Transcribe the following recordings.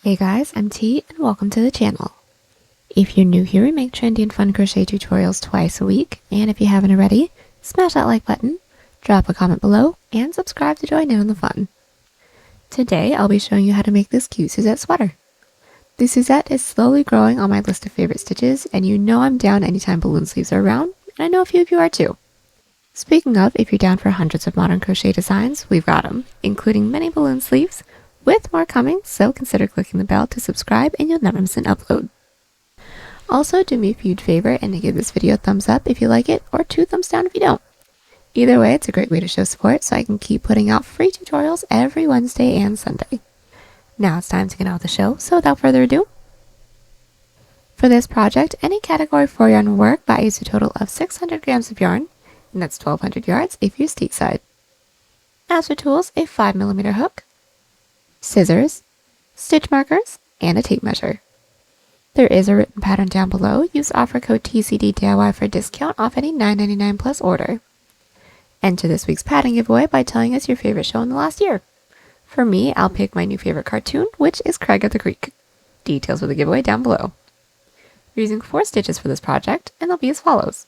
Hey guys, I'm T and welcome to the channel. If you're new here, we make trendy and fun crochet tutorials twice a week, and if you haven't already, smash that like button, drop a comment below, and subscribe to join in on the fun. Today, I'll be showing you how to make this cute Suzette sweater. The Suzette is slowly growing on my list of favorite stitches, and you know I'm down anytime balloon sleeves are around, and I know a few of you are too. Speaking of, if you're down for hundreds of modern crochet designs, we've got them, including many balloon sleeves, with more coming, so consider clicking the bell to subscribe and you'll never miss an upload. Also, do me a huge favor and give this video a thumbs up if you like it, or 2 thumbs down if you don't. Either way, it's a great way to show support so I can keep putting out free tutorials every Wednesday and Sunday. Now it's time to get on with the show, so without further ado. For this project, any category 4 yarn will work, but I used a total of 600 grams of yarn, and that's 1200 yards if you're steep side. As for tools, a 5mm hook, scissors, stitch markers, and a tape measure. There is a written pattern down below. Use offer code TCDDIY for a discount off any $9.99 plus order. Enter this week's pattern giveaway by telling us your favorite show in the last year. For me, I'll pick my new favorite cartoon, which is Craig of the Creek. Details for the giveaway down below. We're using 4 stitches for this project, and they'll be as follows.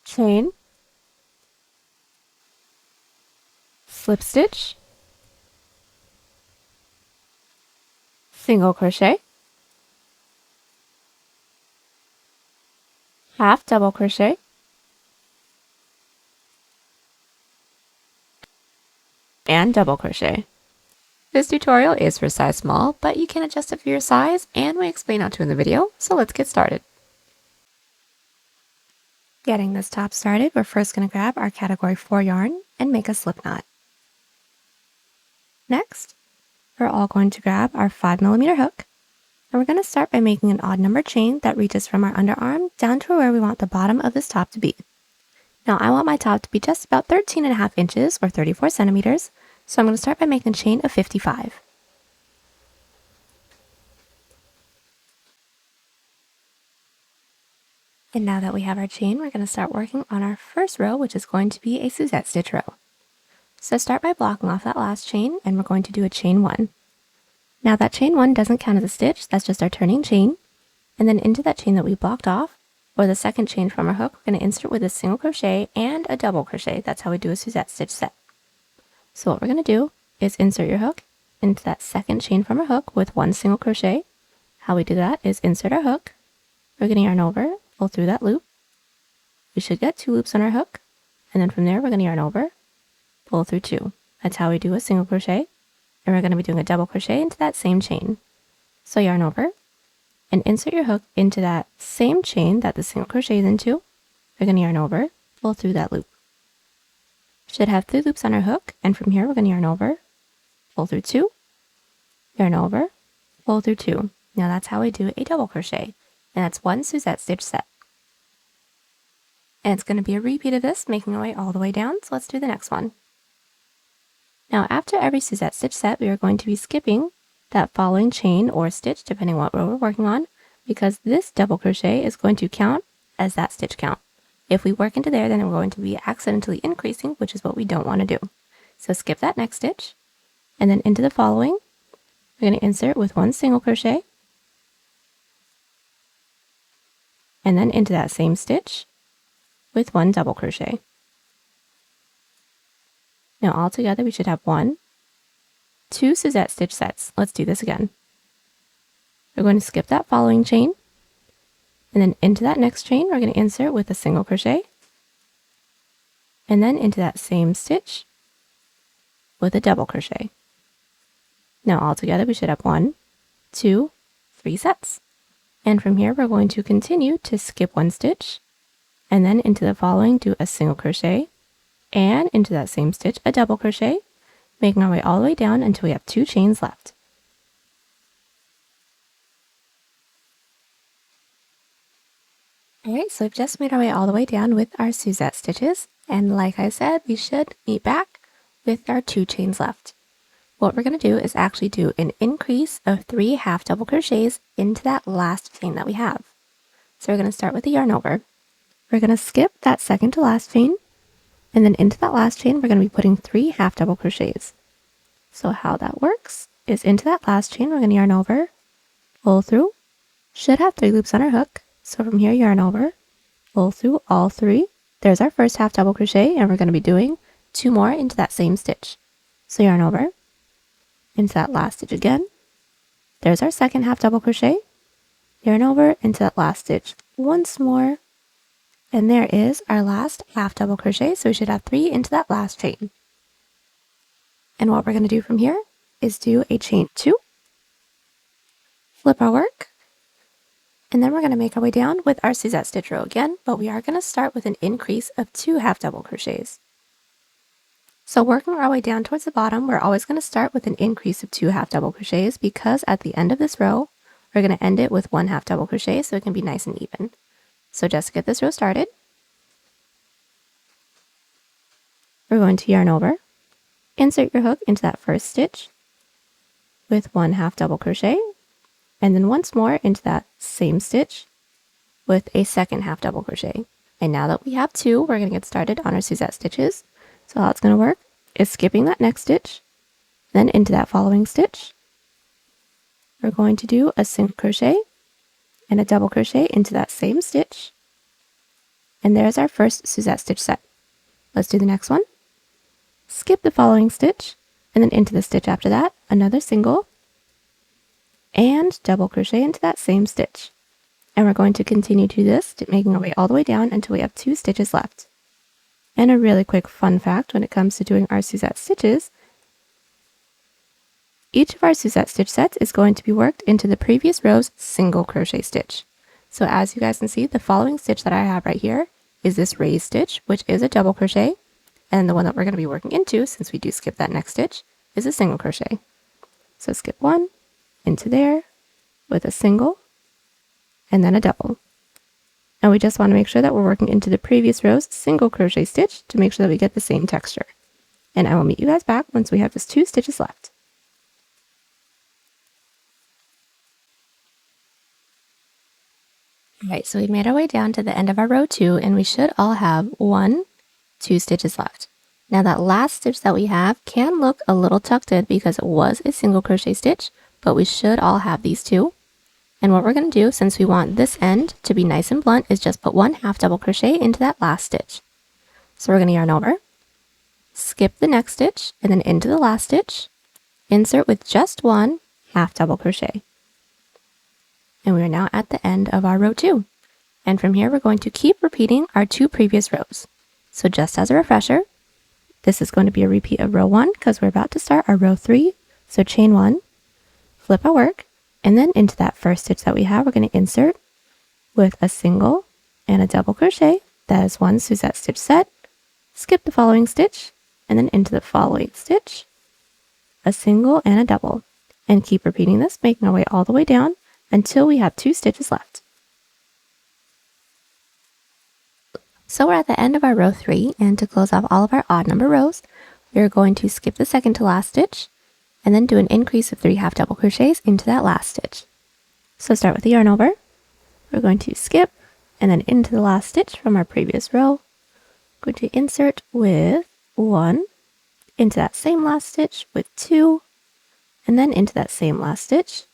Chain, slip stitch, single crochet, half double crochet, and double crochet. This tutorial is for size small, but you can adjust it for your size, and we explain how to in the video, so let's get started. Getting this top started, we're first going to grab our category 4 yarn and make a slip knot. Next, we're all going to grab our 5mm hook, and we're going to start by making an odd number chain that reaches from our underarm down to where we want the bottom of this top to be. Now I want my top to be just about 13.5 inches or 34 centimeters, so I'm going to start by making a chain of 55. And now that we have our chain, we're going to start working on our first row, which is going to be a Suzette stitch row. So start by blocking off that last chain, and we're going to do a chain 1. Now that chain 1 doesn't count as a stitch, that's just our turning chain. And then into that chain that we blocked off, or the second chain from our hook, we're going to insert with a single crochet and a double crochet. That's how we do a Suzette stitch set. So what we're going to do is insert your hook into that second chain from our hook with 1 single crochet. How we do that is insert our hook, we're going to yarn over, pull through that loop. We should get 2 loops on our hook, and then from there we're going to yarn over, pull through 2. That's how we do a single crochet, and we're going to be doing a double crochet into that same chain. So yarn over, and insert your hook into that same chain that the single crochet is into. We're going to yarn over, pull through that loop. Should have 3 loops on our hook, and from here we're going to yarn over, pull through 2, yarn over, pull through 2. Now that's how we do a double crochet, and that's 1 Suzette stitch set. And it's going to be a repeat of this, making our way all the way down, so let's do the next one. Now after every Suzette stitch set, we are going to be skipping that following chain or stitch, depending on what row we're working on, because this double crochet is going to count as that stitch count. If we work into there, then we're going to be accidentally increasing, which is what we don't want to do. So skip that next stitch, and then into the following, we're going to insert with 1 single crochet, and then into that same stitch with 1 double crochet. Now all together we should have 1, 2 Suzette stitch sets. Let's do this again. We're going to skip that following chain, and then into that next chain we're going to insert with a single crochet, and then into that same stitch with a double crochet. Now all together we should have 1, 2, 3 sets. And from here we're going to continue to skip 1 stitch, and then into the following do a single crochet, and into that same stitch a double crochet, making our way all the way down until we have 2 chains left. Alright, so we've just made our way all the way down with our Suzette stitches, and like I said, we should meet back with our 2 chains left. What we're going to do is actually do an increase of 3 half double crochets into that last chain that we have. So we're going to start with the yarn over. We're going to skip that second to last chain, and then into that last chain we're going to be putting 3 half double crochets. So how that works is into that last chain, we're going to yarn over, pull through, should have 3 loops on our hook. So from here, yarn over, pull through all 3. There's our first half double crochet, and we're going to be doing 2 more into that same stitch. So yarn over, into that last stitch again. There's our second half double crochet, yarn over into that last stitch once more, and there is our last half double crochet. So we should have 3 into that last chain. And what we're going to do from here is do a chain 2, flip our work, and then we're going to make our way down with our Suzette stitch row again, but we are going to start with an increase of 2 half double crochets. So working our way down towards the bottom, we're always going to start with an increase of 2 half double crochets, because at the end of this row, we're going to end it with 1 half double crochet so it can be nice and even. So just to get this row started, we're going to yarn over, insert your hook into that first stitch with 1 half double crochet, and then once more into that same stitch with a second half double crochet. And now that we have 2, we're going to get started on our Suzette stitches. So how it's going to work is skipping that next stitch, then into that following stitch. We're going to do a single crochet and a double crochet into that same stitch. And there's our first Suzette stitch set. Let's do the next one. Skip the following stitch, and then into the stitch after that, another single, and double crochet into that same stitch. And we're going to continue to do this, making our way all the way down until we have 2 stitches left. And a really quick fun fact when it comes to doing our Suzette stitches, each of our Suzette stitch sets is going to be worked into the previous row's single crochet stitch. So as you guys can see, the following stitch that I have right here is this raised stitch, which is a double crochet. And the one that we're going to be working into, since we do skip that next stitch, is a single crochet. So skip 1 into there with a single and then a double. And we just want to make sure that we're working into the previous row's single crochet stitch to make sure that we get the same texture. And I will meet you guys back once we have just 2 stitches left. Alright, so we've made our way down to the end of our row 2, and we should all have 1, 2 stitches left. Now that last stitch that we have can look a little tucked in because it was a single crochet stitch, but we should all have these 2. And what we're going to do, since we want this end to be nice and blunt, is just put 1 half double crochet into that last stitch. So we're going to yarn over, skip the next stitch, and then into the last stitch, insert with just 1 half double crochet. And we are now at the end of our row 2. And from here, we're going to keep repeating our 2 previous rows. So just as a refresher, this is going to be a repeat of row 1 because we're about to start our row 3. So chain 1, flip our work, and then into that first stitch that we have, we're going to insert with a single and a double crochet. That is 1 Suzette stitch set. Skip the following stitch, and then into the following stitch, a single and a double. And keep repeating this, making our way all the way down until we have 2 stitches left. So we're at the end of our row 3, and to close off all of our odd number rows, we're going to skip the second to last stitch, and then do an increase of 3 half double crochets into that last stitch. So start with the yarn over, we're going to skip, and then into the last stitch from our previous row, going to insert with 1, into that same last stitch with 2, and then into that same last stitch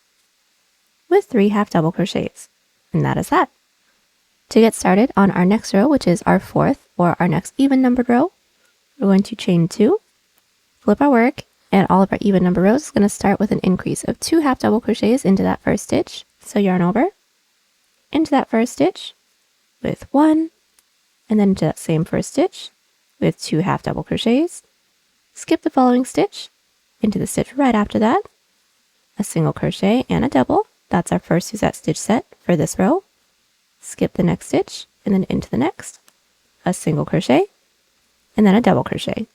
with 3 half double crochets. And that is that. To get started on our next row, which is our 4th or our next even numbered row, we're going to chain 2, flip our work, and all of our even number rows is going to start with an increase of 2 half double crochets into that first stitch. So yarn over, into that first stitch with 1, and then into that same first stitch with 2 half double crochets. Skip the following stitch, into the stitch right after that, a single crochet and a double. That's our first Suzette stitch set for this row. Skip the next stitch, and then into the next, a single crochet, and then a double crochet.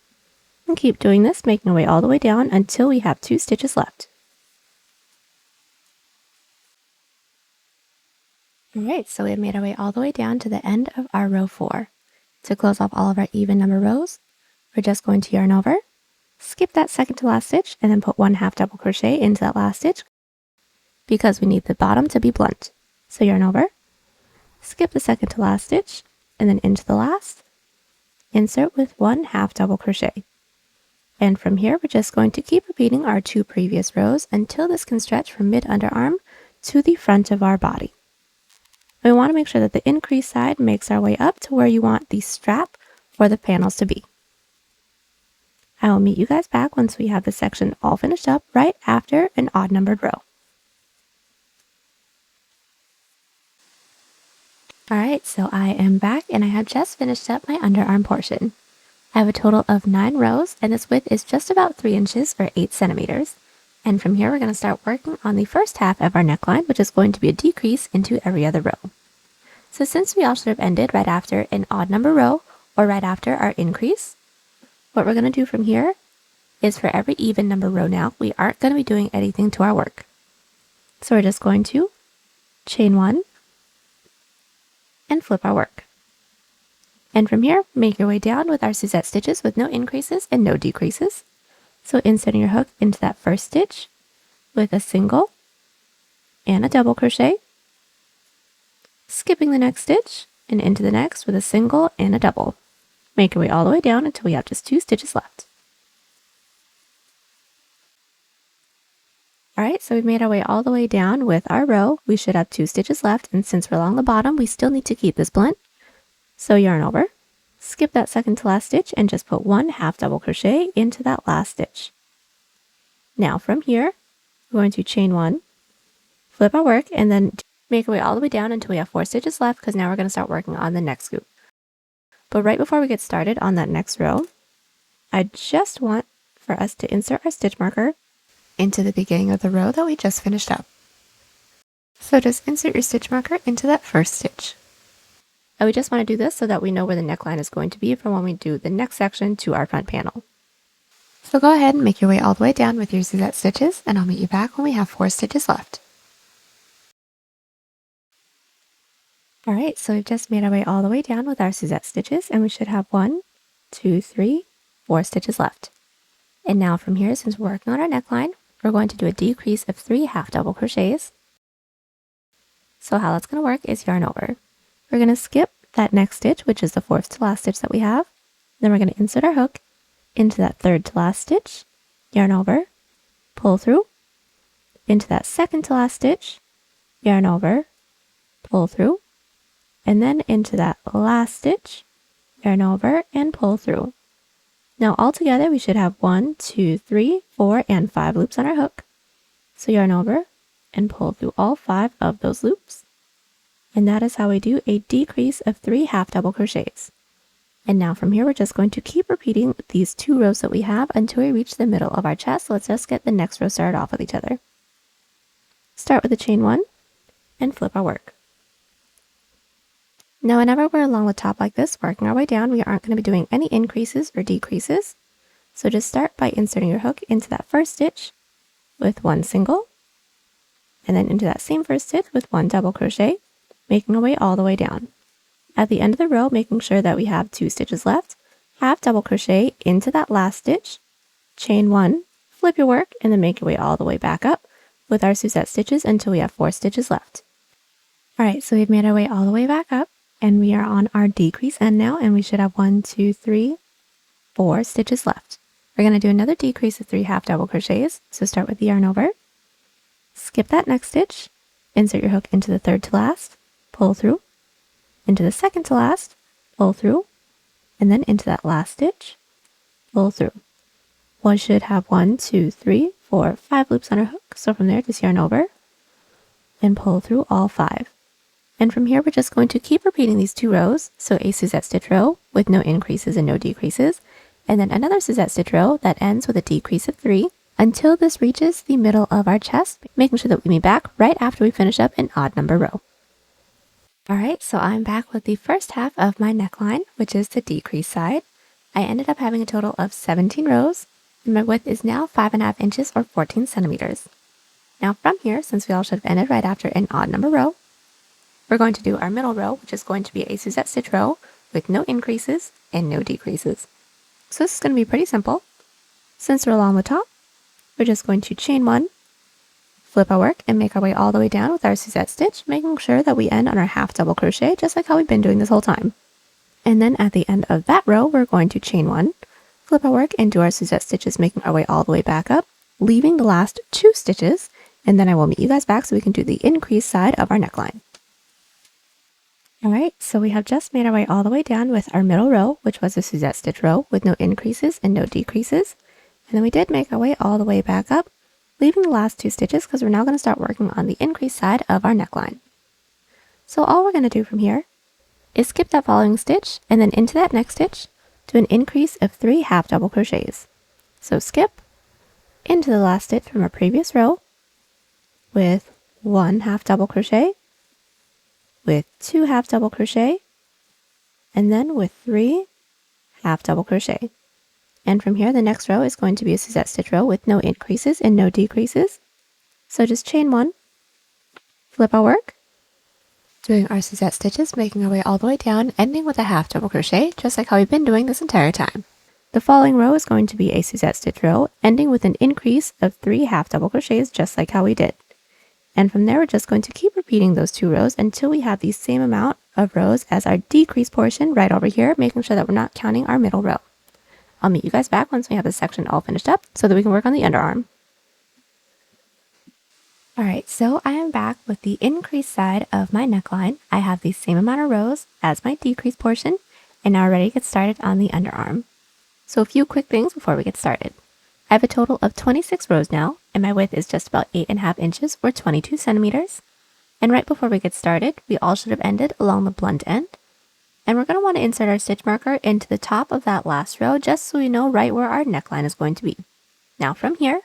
And keep doing this, making our way all the way down until we have 2 stitches left. Alright, so we have made our way all the way down to the end of our row 4. To close off all of our even number rows, we're just going to yarn over, skip that second to last stitch, and then put 1 half double crochet into that last stitch because we need the bottom to be blunt. So yarn over, skip the second to last stitch, and then into the last, insert with 1 half double crochet. And from here, we're just going to keep repeating our 2 previous rows until this can stretch from mid-underarm to the front of our body. We want to make sure that the increase side makes our way up to where you want the strap for the panels to be. I will meet you guys back once we have this section all finished up right after an odd numbered row. Alright, so I am back and I have just finished up my underarm portion. I have a total of 9 rows and this width is just about 3 inches or 8 centimeters. And from here we're going to start working on the first half of our neckline, which is going to be a decrease into every other row. So since we all should have ended right after an odd number row or right after our increase, what we're going to do from here is for every even number row now, we aren't going to be doing anything to our work. So we're just going to chain 1 and flip our work. And from here, make your way down with our Suzette stitches with no increases and no decreases. So inserting your hook into that first stitch with a single and a double crochet, skipping the next stitch and into the next with a single and a double. Make your way all the way down until we have just 2 stitches left. Alright, so we've made our way all the way down with our row. We should have 2 stitches left, and since we're along the bottom, we still need to keep this blunt. So yarn over, skip that second to last stitch, and just put 1 half double crochet into that last stitch. Now from here, we're going to chain 1, flip our work, and then make our way all the way down until we have 4 stitches left, because now we're going to start working on the next scoop. But right before we get started on that next row, I just want for us to insert our stitch marker into the beginning of the row that we just finished up. So just insert your stitch marker into that first stitch. And we just want to do this so that we know where the neckline is going to be for when we do the next section to our front panel. So go ahead and make your way all the way down with your Suzette stitches, and I'll meet you back when we have 4 stitches left. Alright, so we've just made our way all the way down with our Suzette stitches, and we should have 1, 2, 3, 4 stitches left. And now from here, since we're working on our neckline, we're going to do a decrease of 3 half double crochets. So how that's going to work is yarn over. We're going to skip that next stitch, which is the 4th to last stitch that we have. Then we're going to insert our hook into that 3rd to last stitch, yarn over, pull through, into that 2nd to last stitch, yarn over, pull through, and then into that last stitch, yarn over, and pull through. Now all together we should have 1, 2, 3, 4, and 5 loops on our hook. So yarn over and pull through all 5 of those loops. And that is how we do a decrease of 3 half double crochets. And now from here we're just going to keep repeating these 2 rows that we have until we reach the middle of our chest. So let's just get the next row started off with each other. Start with a chain 1 and flip our work. Now whenever we're along the top like this, working our way down, we aren't going to be doing any increases or decreases. So just start by inserting your hook into that first stitch with 1 single, and then into that same first stitch with 1 double crochet, making our way all the way down. At the end of the row, making sure that we have 2 stitches left, half double crochet into that last stitch, chain 1, flip your work, and then make your way all the way back up with our Suzette stitches until we have 4 stitches left. Alright, so we've made our way all the way back up, and we are on our decrease end now, and we should have 1, 2, 3, 4 stitches left. We're going to do another decrease of 3 half double crochets, so start with the yarn over, skip that next stitch, insert your hook into the 3rd to last, pull through, into the 2nd to last, pull through, and then into that last stitch, pull through. We should have 1, 2, 3, 4, 5 loops on our hook, so from there just yarn over and pull through all 5. And from here we're just going to keep repeating these 2 rows, so a Suzette stitch row with no increases and no decreases, and then another Suzette stitch row that ends with a decrease of 3 until this reaches the middle of our chest, making sure that we meet back right after we finish up an odd number row. Alright, so I'm back with the first half of my neckline, which is the decrease side. I ended up having a total of 17 rows, and my width is now 5.5 inches or 14 centimeters. Now from here, since we all should have ended right after an odd number row, we're going to do our middle row, which is going to be a Suzette stitch row with no increases and no decreases. So this is going to be pretty simple. Since we're along the top, we're just going to chain 1, flip our work, and make our way all the way down with our Suzette stitch, making sure that we end on our half double crochet, just like how we've been doing this whole time. And then at the end of that row, we're going to chain 1, flip our work and do our Suzette stitches, making our way all the way back up, leaving the last 2 stitches, and then I will meet you guys back so we can do the increase side of our neckline. Alright, so we have just made our way all the way down with our middle row, which was a Suzette stitch row with no increases and no decreases. And then we did make our way all the way back up, leaving the last 2 stitches because we're now going to start working on the increase side of our neckline. So all we're going to do from here is skip that following stitch and then into that next stitch, do an increase of 3 half double crochets. So skip into the last stitch from our previous row with 1 half double crochet, with 2 half double crochet, and then with 3 half double crochet. And from here, the next row is going to be a Suzette stitch row with no increases and no decreases. So just chain 1, flip our work, doing our Suzette stitches, making our way all the way down, ending with a half double crochet, just like how we've been doing this entire time. The following row is going to be a Suzette stitch row, ending with an increase of 3 half double crochets, just like how we did. And from there, we're just going to keep repeating those 2 rows until we have the same amount of rows as our decrease portion right over here, making sure that we're not counting our middle row. I'll meet you guys back once we have this section all finished up so that we can work on the underarm. Alright, so I am back with the increase side of my neckline. I have the same amount of rows as my decrease portion, and now we're ready to get started on the underarm. So a few quick things before we get started. I have a total of 26 rows now, and my width is just about 8.5 inches or 22 centimeters. And right before we get started, we all should have ended along the blunt end. And we're going to want to insert our stitch marker into the top of that last row just so we know right where our neckline is going to be. Now from here,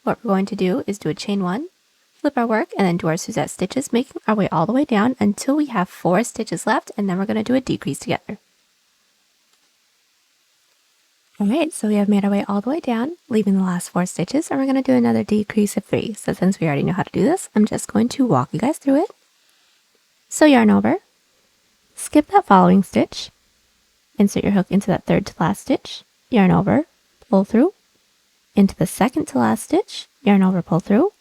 what we're going to do is do a chain 1, flip our work, and then do our Suzette stitches, making our way all the way down until we have 4 stitches left, and then we're going to do a decrease together. Alright, so we have made our way all the way down, leaving the last 4 stitches, and we're going to do another decrease of 3. So since we already know how to do this, I'm just going to walk you guys through it. So yarn over, skip that following stitch, insert your hook into that third to last stitch, yarn over, pull through, into the second to last stitch, yarn over, pull through,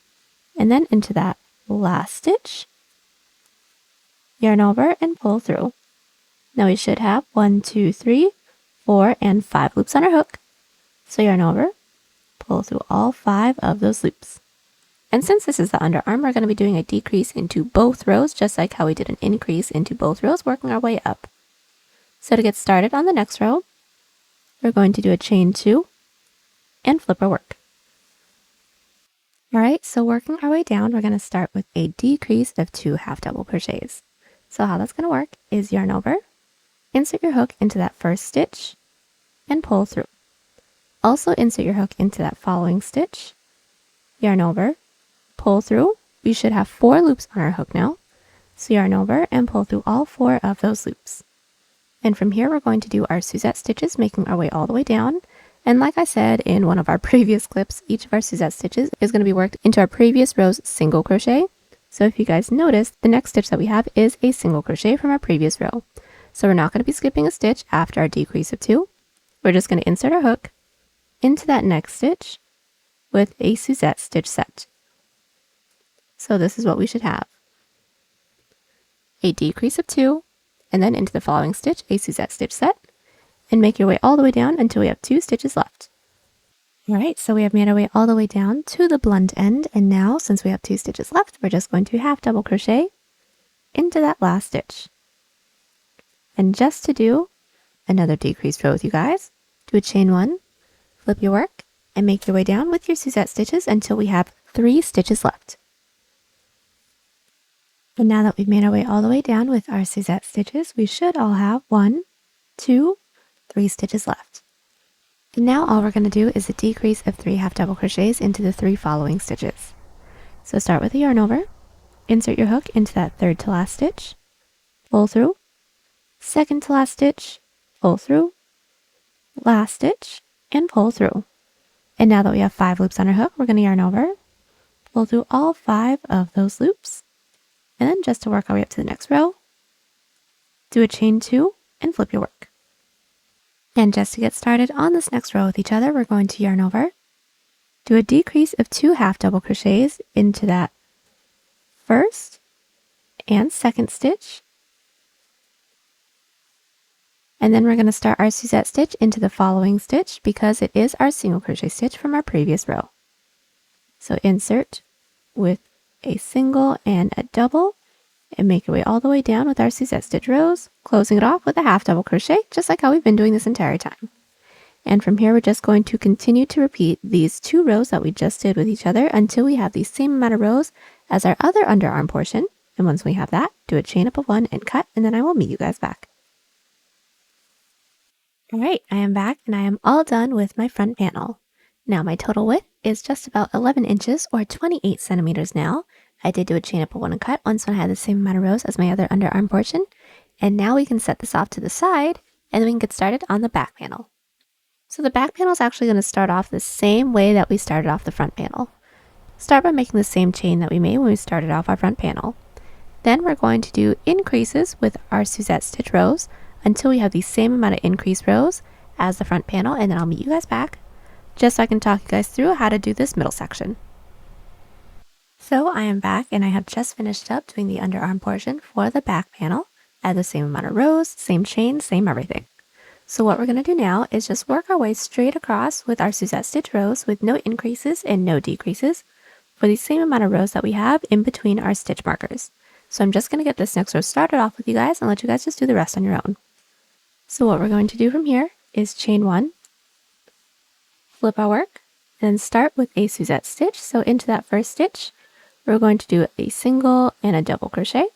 and then into that last stitch, yarn over and pull through. Now we should have 1, 2, 3, 4, and 5 loops on our hook. So yarn over, pull through all 5 of those loops. And since this is the underarm, we're going to be doing a decrease into both rows, just like how we did an increase into both rows, working our way up. So to get started on the next row, we're going to do a chain 2 and flip our work. Alright, so working our way down, we're going to start with a decrease of 2 half double crochets. So how that's going to work is yarn over, insert your hook into that first stitch, and pull through. Also insert your hook into that following stitch, yarn over, pull through. We should have 4 loops on our hook now. So yarn over and pull through all 4 of those loops. And from here, we're going to do our Suzette stitches, making our way all the way down. And like I said in one of our previous clips, each of our Suzette stitches is going to be worked into our previous row's single crochet. So if you guys notice, the next stitch that we have is a single crochet from our previous row. So we're not going to be skipping a stitch after our decrease of 2. We're just going to insert our hook into that next stitch with a Suzette stitch set. So this is what we should have. A decrease of 2, and then into the following stitch, a Suzette stitch set. And make your way all the way down until we have 2 stitches left. Alright, so we have made our way all the way down to the blunt end, and now since we have 2 stitches left, we're just going to half double crochet into that last stitch. And just to do another decreased row with you guys, do a chain 1, flip your work, and make your way down with your Suzette stitches until we have 3 stitches left. And now that we've made our way all the way down with our Suzette stitches, we should all have 1, 2, 3 stitches left. And now all we're going to do is a decrease of 3 half double crochets into the 3 following stitches. So start with a yarn over, insert your hook into that third to last stitch, pull through, second to last stitch, pull through, last stitch, and pull through. And now that we have 5 loops on our hook, we're going to yarn over, pull through all 5 of those loops, and then just to work our way up to the next row, do a chain 2 and flip your work. And just to get started on this next row with each other, we're going to yarn over, do a decrease of 2 half double crochets into that first and second stitch, And then we're going to start our Suzette stitch into the following stitch because it is our single crochet stitch from our previous row. So insert with a single and a double and make your way all the way down with our Suzette stitch rows, closing it off with a half double crochet, just like how we've been doing this entire time. And from here, we're just going to continue to repeat these 2 rows that we just did with each other until we have the same amount of rows as our other underarm portion. And once we have that, do a chain up of 1 and cut, and then I will meet you guys back. All right, I am back and I am all done with my front panel. Now my total width is just about 11 inches or 28 centimeters now. I did do a chain up of 1 and cut once when I had the same amount of rows as my other underarm portion. And now we can set this off to the side and then we can get started on the back panel. So the back panel is actually going to start off the same way that we started off the front panel. Start by making the same chain that we made when we started off our front panel. Then we're going to do increases with our Suzette stitch rows until we have the same amount of increased rows as the front panel, and then I'll meet you guys back just so I can talk you guys through how to do this middle section. So I am back and I have just finished up doing the underarm portion for the back panel at the same amount of rows, same chain, same everything. So what we're going to do now is just work our way straight across with our Suzette stitch rows with no increases and no decreases for the same amount of rows that we have in between our stitch markers. So I'm just going to get this next row started off with you guys and let you guys just do the rest on your own. So what we're going to do from here is chain 1, flip our work, and then start with a Suzette stitch. So into that first stitch, we're going to do a single and a double crochet,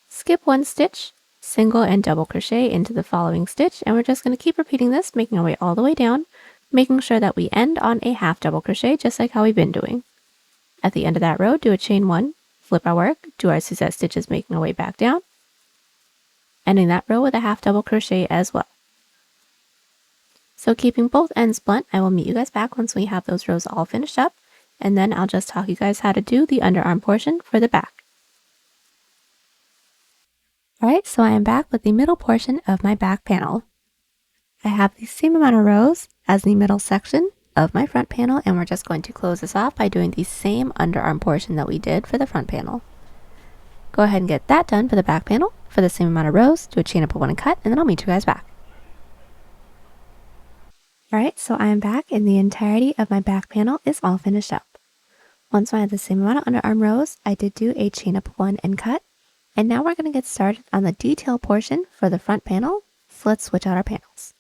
skip 1 stitch, single and double crochet into the following stitch, and we're just going to keep repeating this, making our way all the way down, making sure that we end on a half double crochet just like how we've been doing. At the end of that row, do a chain 1, flip our work, do our Suzette stitches, making our way back down, ending that row with a half double crochet as well. So keeping both ends blunt, I will meet you guys back once we have those rows all finished up, and then I'll just talk you guys how to do the underarm portion for the back. Alright, so I am back with the middle portion of my back panel. I have the same amount of rows as the middle section of my front panel, and we're just going to close this off by doing the same underarm portion that we did for the front panel. Go ahead and get that done for the back panel. For the same amount of rows, do a chain up of 1 and cut, and then I'll meet you guys back. Alright, so I am back and the entirety of my back panel is all finished up. Once I had the same amount of underarm rows, I did do a chain up of 1 and cut, and now we're going to get started on the detail portion for the front panel, so let's switch out our panels.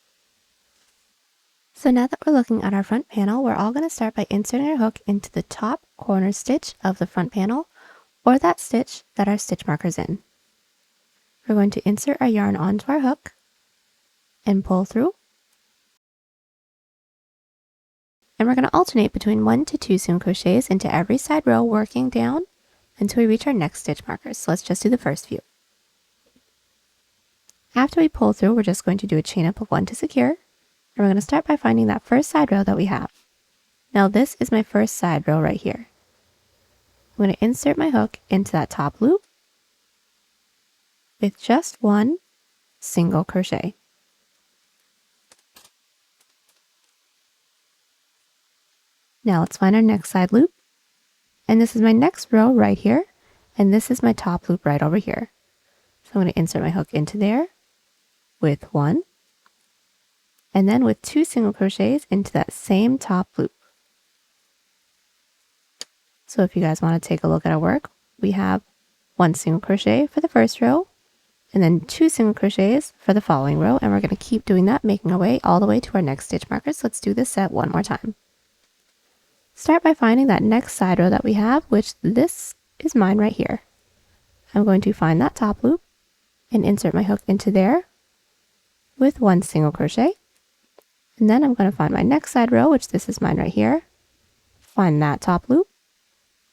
So now that we're looking at our front panel, we're all going to start by inserting our hook into the top corner stitch of the front panel, or that stitch that our stitch marker's in. We're going to insert our yarn onto our hook and pull through. And we're going to alternate between 1 to 2 single crochets into every side row, working down until we reach our next stitch markers. So let's just do the first few. After we pull through, we're just going to do a chain up of 1 to secure. And we're going to start by finding that first side row that we have. Now this is my first side row right here. I'm going to insert my hook into that top loop with just 1 single crochet. Now let's find our next side loop, and this is my next row right here, and this is my top loop right over here. So I'm going to insert my hook into there with 1, and then with 2 single crochets into that same top loop. So if you guys want to take a look at our work, we have 1 single crochet for the first row, and then 2 single crochets for the following row, and we're going to keep doing that, making our way all the way to our next stitch markers. So let's do this set one more time. Start by finding that next side row that we have, which this is mine right here. I'm going to find that top loop and insert my hook into there with 1 single crochet. And then I'm going to find my next side row, which this is mine right here. Find that top loop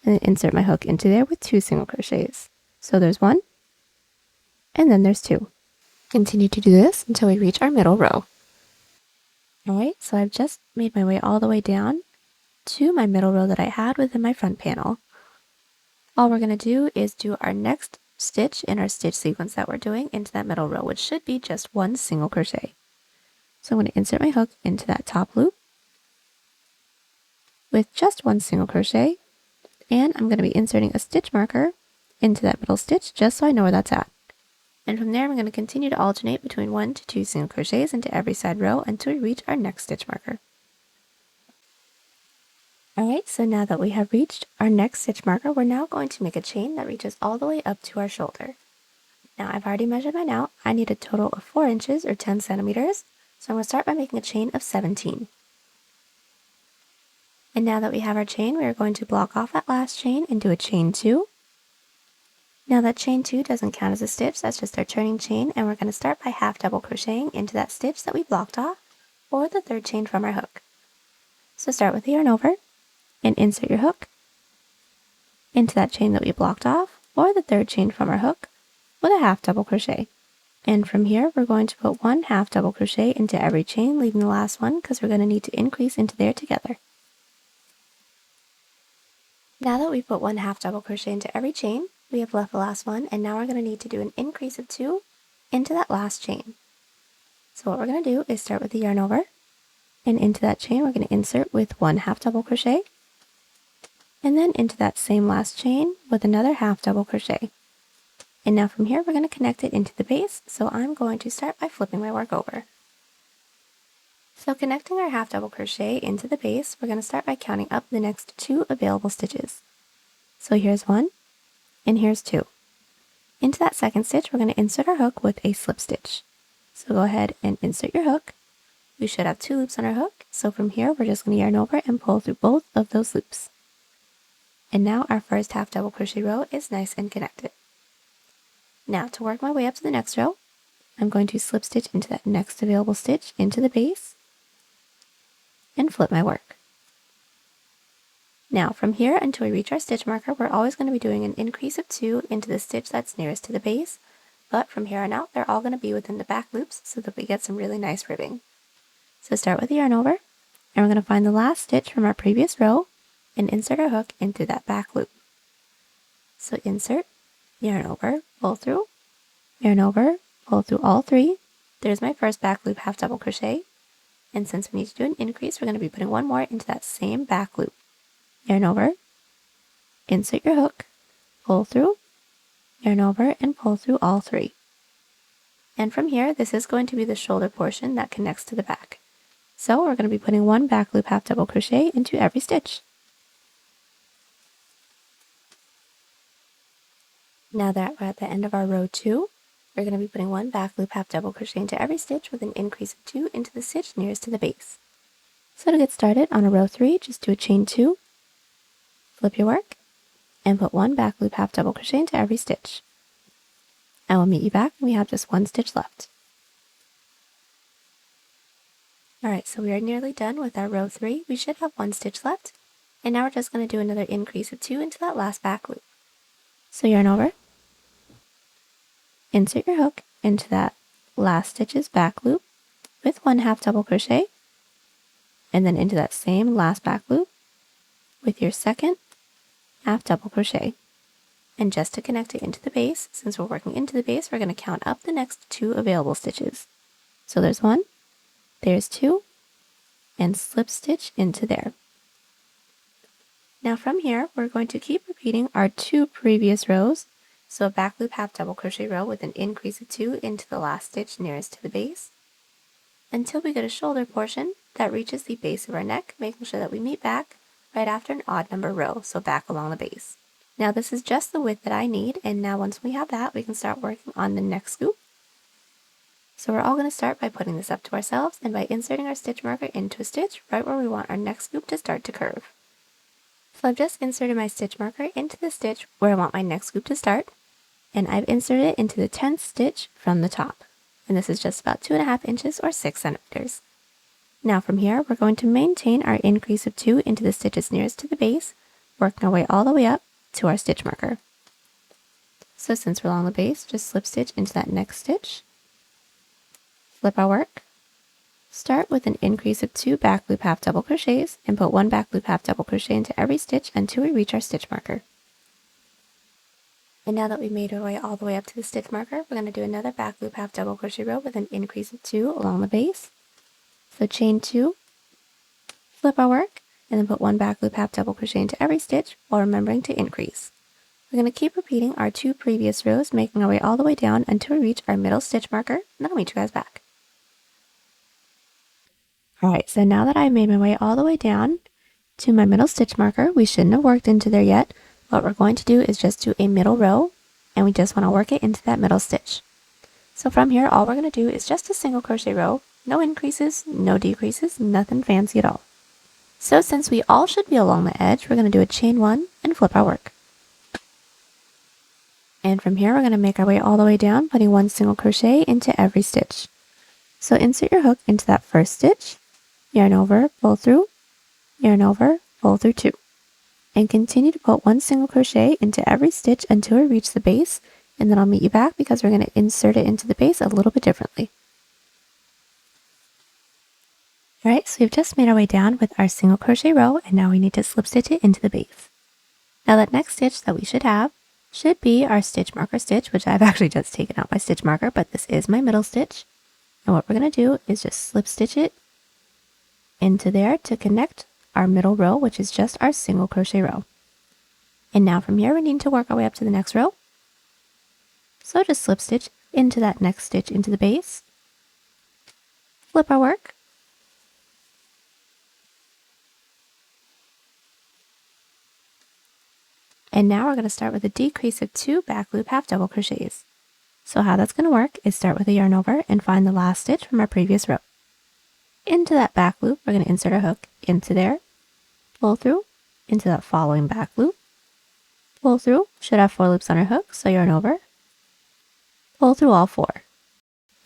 and then insert my hook into there with 2 single crochets. So there's 1 and then there's 2. Continue to do this until we reach our middle row. Alright, so I've just made my way all the way down to my middle row that I had within my front panel. All we're going to do is do our next stitch in our stitch sequence that we're doing into that middle row, which should be just 1 single crochet. So I'm going to insert my hook into that top loop with just 1 single crochet, and I'm going to be inserting a stitch marker into that middle stitch just so I know where that's at. And from there, I'm going to continue to alternate between 1 to 2 single crochets into every side row until we reach our next stitch marker. Alright, so now that we have reached our next stitch marker, we're now going to make a chain that reaches all the way up to our shoulder. Now I've already measured mine out. I need a total of 4 inches or 10 centimeters, so I'm going to start by making a chain of 17. And now that we have our chain, we are going to block off that last chain and do a chain 2. Now that chain 2 doesn't count as a stitch, that's just our turning chain, and we're going to start by half double crocheting into that stitch that we blocked off, or the third chain from our hook. So start with the yarn over, and insert your hook into that chain that we blocked off, or the third chain from our hook, with a half double crochet. And from here, we're going to put 1 half double crochet into every chain, leaving the last one because we're going to need to increase into there together. Now that we've put 1 half double crochet into every chain, we have left the last one, and now we're going to need to do an increase of 2 into that last chain. So what we're going to do is start with the yarn over, and into that chain we're going to insert with 1 half double crochet, and then into that same last chain with another half double crochet. And now from here we're going to connect it into the base, so I'm going to start by flipping my work over. So connecting our half double crochet into the base, we're going to start by counting up the next 2 available stitches. So here's 1, and here's 2. Into that second stitch we're going to insert our hook with a slip stitch. So go ahead and insert your hook. We should have 2 loops on our hook, so from here we're just going to yarn over and pull through both of those loops. And now our first half double crochet row is nice and connected. Now to work my way up to the next row, I'm going to slip stitch into that next available stitch into the base and flip my work. Now from here until we reach our stitch marker, we're always going to be doing an increase of 2 into the stitch that's nearest to the base, but from here on out they're all going to be within the back loops so that we get some really nice ribbing. So start with the yarn over, and we're going to find the last stitch from our previous row and insert our hook into that back loop. So insert, yarn over, pull through, yarn over, pull through all 3. There's my first back loop half double crochet, and since we need to do an increase, we're going to be putting 1 more into that same back loop. Yarn over, insert your hook, pull through, yarn over, and pull through all 3. And from here, this is going to be the shoulder portion that connects to the back. So we're going to be putting 1 back loop half double crochet into every stitch. Now that we're at the end of our row 2, we're going to be putting 1 back loop half double crochet into every stitch with an increase of 2 into the stitch nearest to the base. So to get started on a row 3, just do a chain 2, flip your work, and put 1 back loop half double crochet into every stitch. I will meet you back when we have just 1 stitch left. Alright, so we are nearly done with our row 3. We should have 1 stitch left, and now we're just going to do another increase of 2 into that last back loop. So yarn over, insert your hook into that last stitch's back loop with 1 half double crochet, and then into that same last back loop with your second half double crochet. And just to connect it into the base, since we're working into the base, we're going to count up the next 2 available stitches. So there's 1, there's 2, and slip stitch into there. Now from here, we're going to keep repeating our 2 previous rows. So a back loop half double crochet row with an increase of 2 into the last stitch nearest to the base, until we get a shoulder portion that reaches the base of our neck, making sure that we meet back right after an odd number row, so back along the base. Now this is just the width that I need, and now once we have that, we can start working on the neck scoop. So we're all going to start by putting this up to ourselves and by inserting our stitch marker into a stitch right where we want our neck scoop to start to curve. So I've just inserted my stitch marker into the stitch where I want my neck scoop to start, and I've inserted it into the 10th stitch from the top. And this is just about 2.5 inches or 6 centimeters. Now from here, we're going to maintain our increase of 2 into the stitches nearest to the base, working our way all the way up to our stitch marker. So since we're along the base, just slip stitch into that next stitch, flip our work, start with an increase of 2 back loop half double crochets, and put 1 back loop half double crochet into every stitch until we reach our stitch marker. And now that we've made our way all the way up to the stitch marker, we're going to do another back loop half double crochet row with an increase of 2 along the base. So chain 2, flip our work, and then put 1 back loop half double crochet into every stitch while remembering to increase. We're going to keep repeating our 2 previous rows, making our way all the way down until we reach our middle stitch marker, and then I'll meet you guys back. Alright, so now that I've made my way all the way down to my middle stitch marker, we shouldn't have worked into there yet. What we're going to do is just do a middle row, and we just want to work it into that middle stitch. So from here, all we're going to do is just a single crochet row, no increases, no decreases, nothing fancy at all. So since we all should be along the edge, we're going to do a chain 1 and flip our work. And from here, we're going to make our way all the way down, putting 1 single crochet into every stitch. So insert your hook into that first stitch, yarn over, pull through, yarn over, pull through 2. And continue to put 1 single crochet into every stitch until we reach the base, and then I'll meet you back because we're going to insert it into the base a little bit differently. Alright, so we've just made our way down with our single crochet row, and now we need to slip stitch it into the base. Now that next stitch that we should have should be our stitch marker stitch, which I've actually just taken out my stitch marker, but this is my middle stitch. And what we're going to do is just slip stitch it into there to connect our middle row, which is just our single crochet row. And now from here we need to work our way up to the next row. So just slip stitch into that next stitch into the base, flip our work, and now we're going to start with a decrease of 2 back loop half double crochets. So how that's going to work is start with a yarn over and find the last stitch from our previous row. Into that back loop, we're going to insert our hook into there, pull through, into that following back loop, pull through, should have 4 loops on our hook, so yarn over, pull through all 4.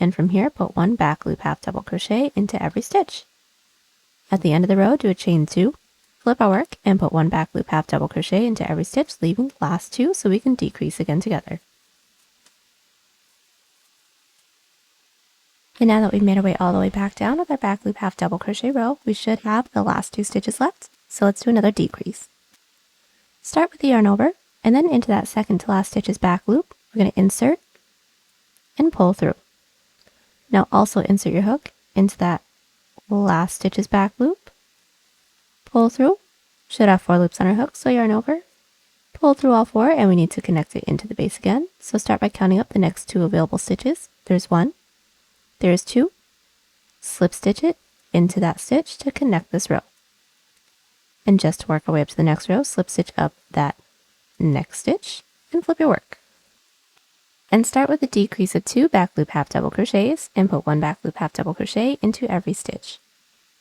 And from here, put 1 back loop half double crochet into every stitch. At the end of the row, do a chain 2, flip our work, and put 1 back loop half double crochet into every stitch, leaving the last 2 so we can decrease again together. And now that we've made our way all the way back down with our back loop half double crochet row, we should have the last 2 stitches left. So let's do another decrease. Start with the yarn over, and then into that second to last stitch's back loop, we're going to insert and pull through. Now also insert your hook into that last stitch's back loop, pull through, should have 4 loops on our hook, so yarn over, pull through all 4, and we need to connect it into the base again. So start by counting up the next 2 available stitches. There's 1. There's 2, slip stitch it into that stitch to connect this row. And just to work our way up to the next row, slip stitch up that next stitch and flip your work. And start with a decrease of 2 back loop half double crochets and put 1 back loop half double crochet into every stitch.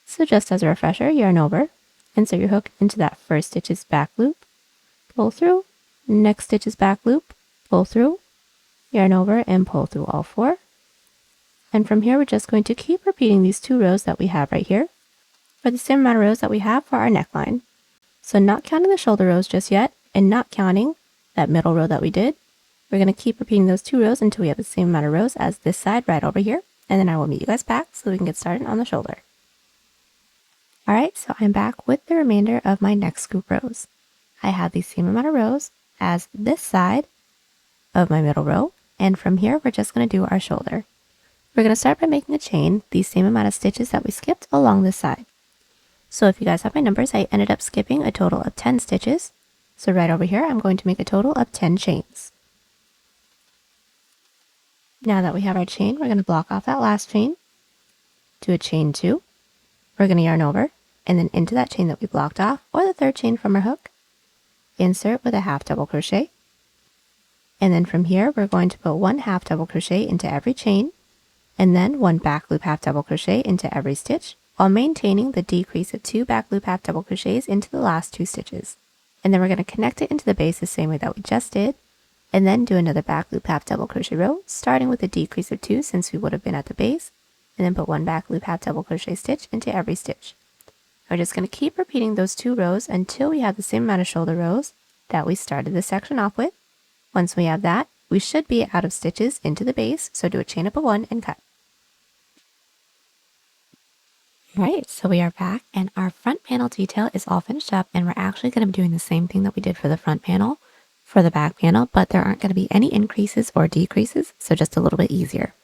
So just as a refresher, yarn over, insert your hook into that first stitch's back loop, pull through, next stitch's back loop, pull through, yarn over, and pull through all 4. And from here, we're just going to keep repeating these 2 rows that we have right here for the same amount of rows that we have for our neckline. So not counting the shoulder rows just yet, and not counting that middle row that we did. We're going to keep repeating those 2 rows until we have the same amount of rows as this side right over here. And then I will meet you guys back so we can get started on the shoulder. Alright, so I'm back with the remainder of my neck scoop rows. I have the same amount of rows as this side of my middle row. And from here, we're just going to do our shoulder. We're going to start by making a chain, the same amount of stitches that we skipped along this side. So if you guys have my numbers, I ended up skipping a total of 10 stitches. So right over here, I'm going to make a total of 10 chains. Now that we have our chain, we're going to block off that last chain, do a chain 2, we're going to yarn over, and then into that chain that we blocked off, or the third chain from our hook, insert with a half double crochet. And then from here, we're going to put 1 half double crochet into every chain, and then 1 back loop half double crochet into every stitch, while maintaining the decrease of 2 back loop half double crochets into the last 2 stitches. And then we're going to connect it into the base the same way that we just did, and then do another back loop half double crochet row, starting with a decrease of 2 since we would have been at the base, and then put 1 back loop half double crochet stitch into every stitch. We're just going to keep repeating those 2 rows until we have the same amount of shoulder rows that we started this section off with. Once we have that, we should be out of stitches into the base, so do a chain up of 1 and cut. Alright, so we are back, and our front panel detail is all finished up, and we're actually going to be doing the same thing that we did for the front panel for the back panel, but there aren't going to be any increases or decreases, so just a little bit easier.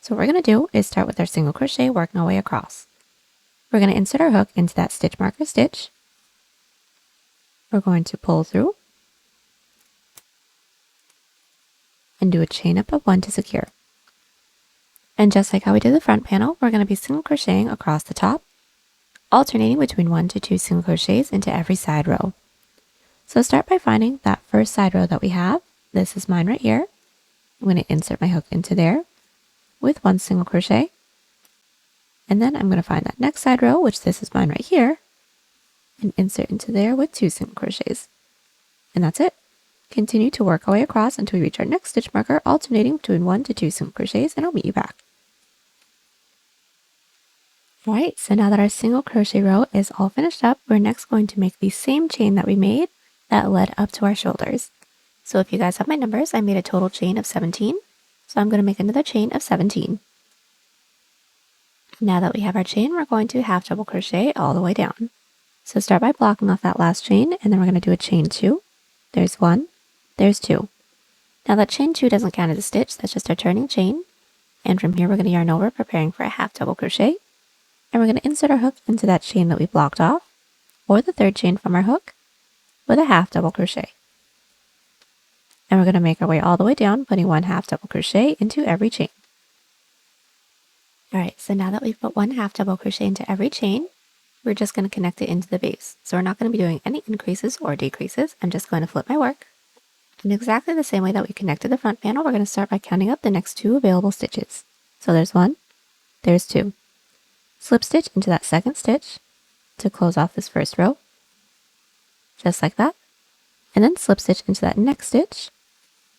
So what we're going to do is start with our single crochet, working our way across. We're going to insert our hook into that stitch marker stitch. We're going to pull through, and do a chain up of 1 to secure. And just like how we did the front panel, we're going to be single crocheting across the top, alternating between 1 to 2 single crochets into every side row. So start by finding that first side row that we have. This is mine right here. I'm going to insert my hook into there with 1 single crochet. And then I'm going to find that next side row, which this is mine right here, and insert into there with 2 single crochets. And that's it. Continue to work our way across until we reach our next stitch marker, alternating between 1 to 2 single crochets, and I'll meet you back. Alright, so now that our single crochet row is all finished up, we're next going to make the same chain that we made that led up to our shoulders. So if you guys have my numbers, I made a total chain of 17. So I'm going to make another chain of 17. Now that we have our chain, we're going to half double crochet all the way down. So start by blocking off that last chain, and then we're going to do a chain 2. There's 1, there's 2. Now that chain 2 doesn't count as a stitch, that's just our turning chain. And from here we're going to yarn over, preparing for a half double crochet. And we're going to insert our hook into that chain that we blocked off, or the third chain from our hook, with a half double crochet. And we're going to make our way all the way down, putting 1 half double crochet into every chain. Alright, so now that we've put 1 half double crochet into every chain, we're just going to connect it into the base. So we're not going to be doing any increases or decreases. I'm just going to flip my work. In exactly the same way that we connected the front panel, we're going to start by counting up the next 2 available stitches. So there's 1, there's 2. Slip stitch into that second stitch to close off this first row, just like that. And then slip stitch into that next stitch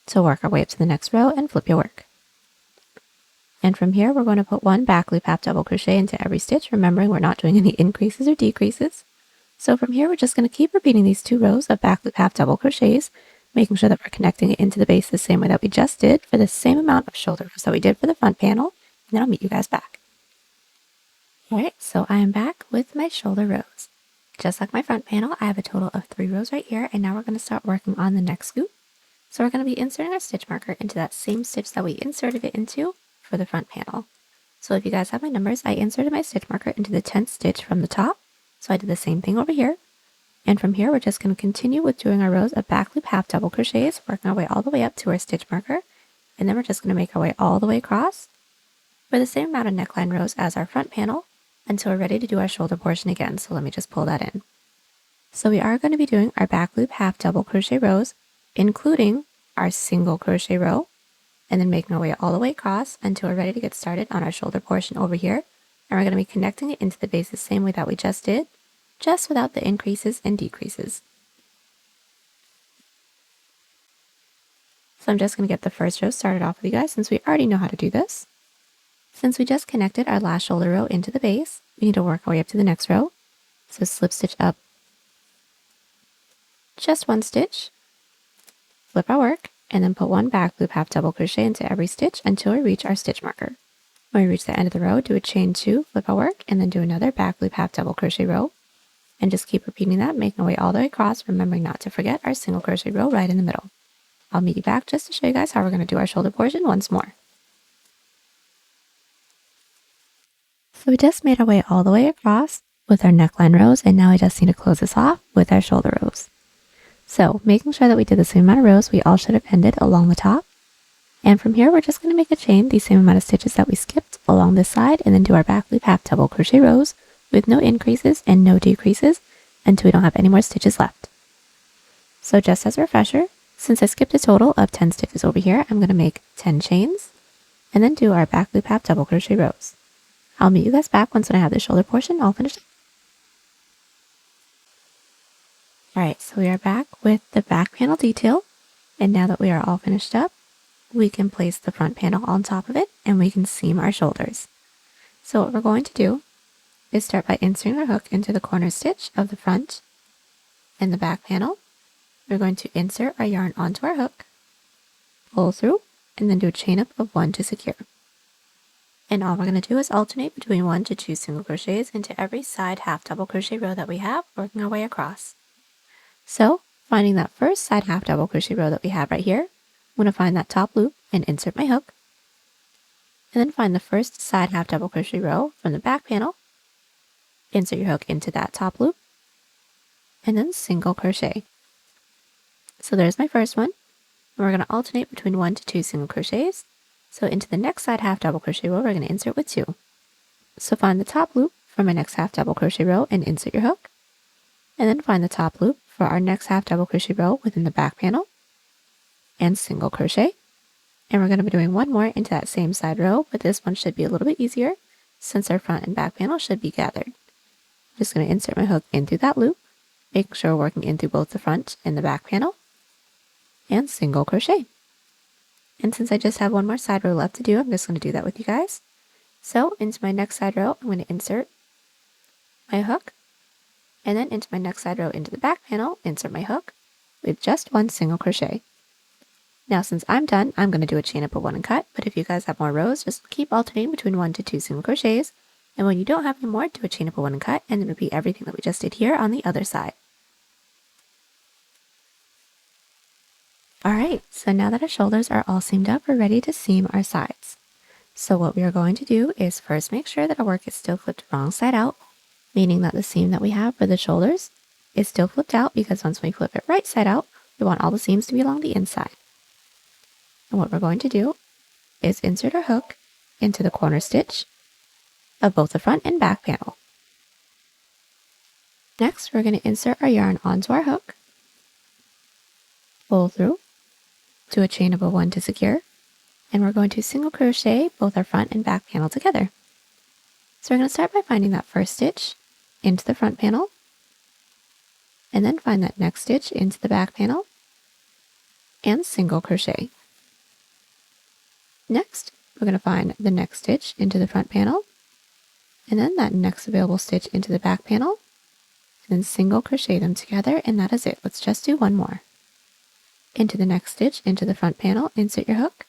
to work our way up to the next row and flip your work. And from here, we're going to put 1 back loop half double crochet into every stitch, remembering we're not doing any increases or decreases. So from here, we're just going to keep repeating these 2 rows of back loop half double crochets, making sure that we're connecting it into the base the same way that we just did for the same amount of shoulder rows that we did for the front panel, and then I'll meet you guys back. Alright, so I am back with my shoulder rows. Just like my front panel, I have a total of 3 rows right here, and now we're going to start working on the next scoop. So we're going to be inserting our stitch marker into that same stitch that we inserted it into for the front panel. So if you guys have my numbers, I inserted my stitch marker into the 10th stitch from the top. So I did the same thing over here. And from here, we're just going to continue with doing our rows of back loop half double crochets, working our way all the way up to our stitch marker. And then we're just going to make our way all the way across for the same amount of neckline rows as our front panel until we're ready to do our shoulder portion again. So let me just pull that in. So we are going to be doing our back loop half double crochet rows, including our single crochet row, and then making our way all the way across until we're ready to get started on our shoulder portion over here. And we're going to be connecting it into the base the same way that we just did, just without the increases and decreases. So I'm just going to get the first row started off with you guys since we already know how to do this. Since we just connected our last shoulder row into the base, we need to work our way up to the next row. So slip stitch up just 1 stitch, flip our work, and then put 1 back loop half double crochet into every stitch until we reach our stitch marker. When we reach the end of the row, do a chain 2, flip our work, and then do another back loop half double crochet row. And just keep repeating that, making our way all the way across, remembering not to forget our single crochet row right in the middle. I'll meet you back just to show you guys how we're going to do our shoulder portion once more. So we just made our way all the way across with our neckline rows, and now we just need to close this off with our shoulder rows. So making sure that we did the same amount of rows we all should have ended along the top. And from here, we're just going to make a chain the same amount of stitches that we skipped along this side, and then do our back loop half double crochet rows with no increases and no decreases until we don't have any more stitches left. So just as a refresher, since I skipped a total of 10 stitches over here, I'm going to make 10 chains and then do our back loop half double crochet rows. I'll meet you guys back once I have the shoulder portion all finished. Alright, so we are back with the back panel detail, and now that we are all finished up, we can place the front panel on top of it and we can seam our shoulders. So what we're going to do is start by inserting our hook into the corner stitch of the front and the back panel. We're going to insert our yarn onto our hook, pull through, and then do a chain up of 1 to secure. And all we're going to do is alternate between 1 to 2 single crochets into every side half double crochet row that we have, working our way across. So finding that first side half double crochet row that we have right here, I'm going to find that top loop and insert my hook, and then find the first side half double crochet row from the back panel, insert your hook into that top loop, and then single crochet. So there's my first one, And we're going to alternate between 1 to 2 single crochets. So into the next side half double crochet row, we're going to insert with 2. So find the top loop for my next half double crochet row and insert your hook. And then find the top loop for our next half double crochet row within the back panel and single crochet. And we're going to be doing one more into that same side row, but this one should be a little bit easier since our front and back panel should be gathered. I'm just going to insert my hook in through that loop, make sure we're working in through both the front and the back panel, and single crochet. And since I just have one more side row left to do, I'm just going to do that with you guys. So into my next side row, I'm going to insert my hook, and then into my next side row into the back panel, insert my hook with just one single crochet. Now since I'm done, I'm going to do a chain up of 1 and cut, but if you guys have more rows, just keep alternating between 1 to 2 single crochets, and when you don't have any more, do a chain up of 1 and cut, and then repeat everything that we just did here on the other side. Alright, so now that our shoulders are all seamed up, we're ready to seam our sides. So what we are going to do is first make sure that our work is still flipped wrong side out, meaning that the seam that we have for the shoulders is still flipped out, because once we flip it right side out, we want all the seams to be along the inside. And what we're going to do is insert our hook into the corner stitch of both the front and back panel. Next, we're going to insert our yarn onto our hook, pull through, do a chain of 1 to secure, and we're going to single crochet both our front and back panel together. So we're going to start by finding that first stitch into the front panel, and then find that next stitch into the back panel, and single crochet. Next, we're going to find the next stitch into the front panel, and then that next available stitch into the back panel, and then single crochet them together, and that is it. Let's just do one more. Into the next stitch into the front panel, insert your hook,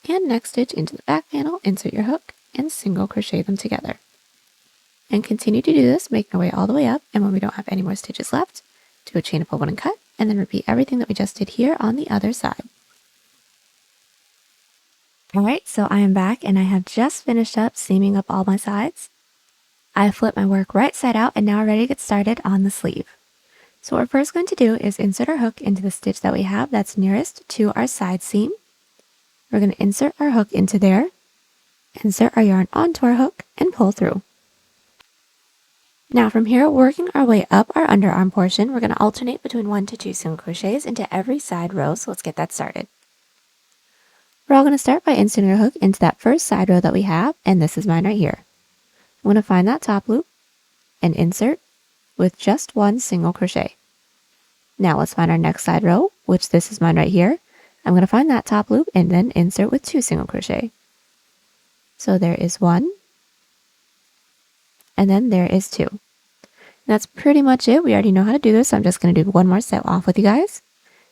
and next stitch into the back panel, insert your hook, and single crochet them together. And continue to do this, making our way all the way up, and when we don't have any more stitches left, do a chain up of 1 and cut, and then repeat everything that we just did here on the other side. Alright, so I am back and I have just finished up seaming up all my sides. I have flipped my work right side out and now we're ready to get started on the sleeve. So what we're first going to do is insert our hook into the stitch that we have that's nearest to our side seam. We're going to insert our hook into there, insert our yarn onto our hook, and pull through. Now from here, working our way up our underarm portion, we're going to alternate between 1 to 2 single crochets into every side row, so let's get that started. We're all going to start by inserting our hook into that first side row that we have, and this is mine right here. I'm going to find that top loop and insert with just 1 single crochet. Now let's find our next side row, which this is mine right here. I'm going to find that top loop and then insert with 2 single crochet. So there is 1, and then there is 2. And that's pretty much it. We already know how to do this, so I'm just going to do one more set off with you guys.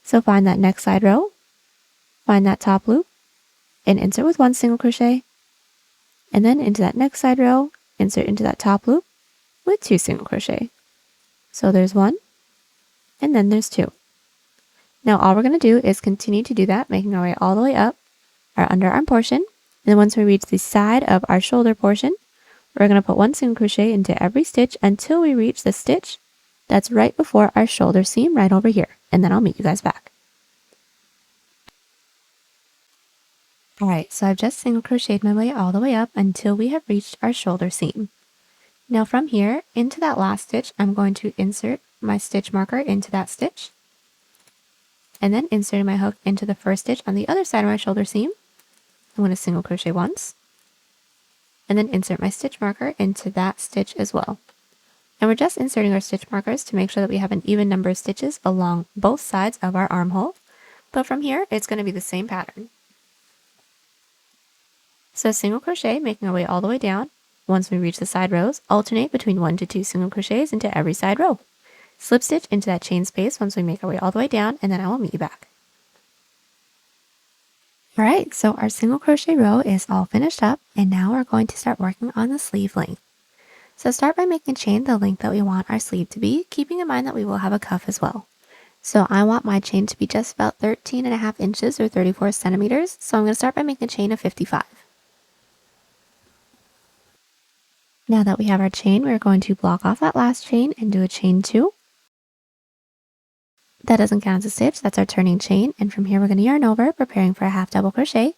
So find that next side row, find that top loop, and insert with 1 single crochet, and then into that next side row, insert into that top loop with 2 single crochet. So there's 1, and then there's 2. Now all we're going to do is continue to do that, making our way all the way up our underarm portion, and then once we reach the side of our shoulder portion, we're going to put 1 single crochet into every stitch until we reach the stitch that's right before our shoulder seam right over here, and then I'll meet you guys back. Alright, so I've just single crocheted my way all the way up until we have reached our shoulder seam. Now from here, into that last stitch, I'm going to insert my stitch marker into that stitch, and then inserting my hook into the first stitch on the other side of my shoulder seam. I'm going to single crochet once, and then insert my stitch marker into that stitch as well. And we're just inserting our stitch markers to make sure that we have an even number of stitches along both sides of our armhole, but from here, it's going to be the same pattern. So single crochet, making our way all the way down. Once we reach the side rows, alternate between 1 to 2 single crochets into every side row. Slip stitch into that chain space once we make our way all the way down, and then I will meet you back. Alright, so our single crochet row is all finished up, and now we're going to start working on the sleeve length. So start by making a chain the length that we want our sleeve to be, keeping in mind that we will have a cuff as well. So I want my chain to be just about 13.5 inches or 34 centimeters, so I'm going to start by making a chain of 55. Now that we have our chain, we're going to block off that last chain and do a chain 2. That doesn't count as a stitch, that's our turning chain. And from here we're going to yarn over, preparing for a half double crochet.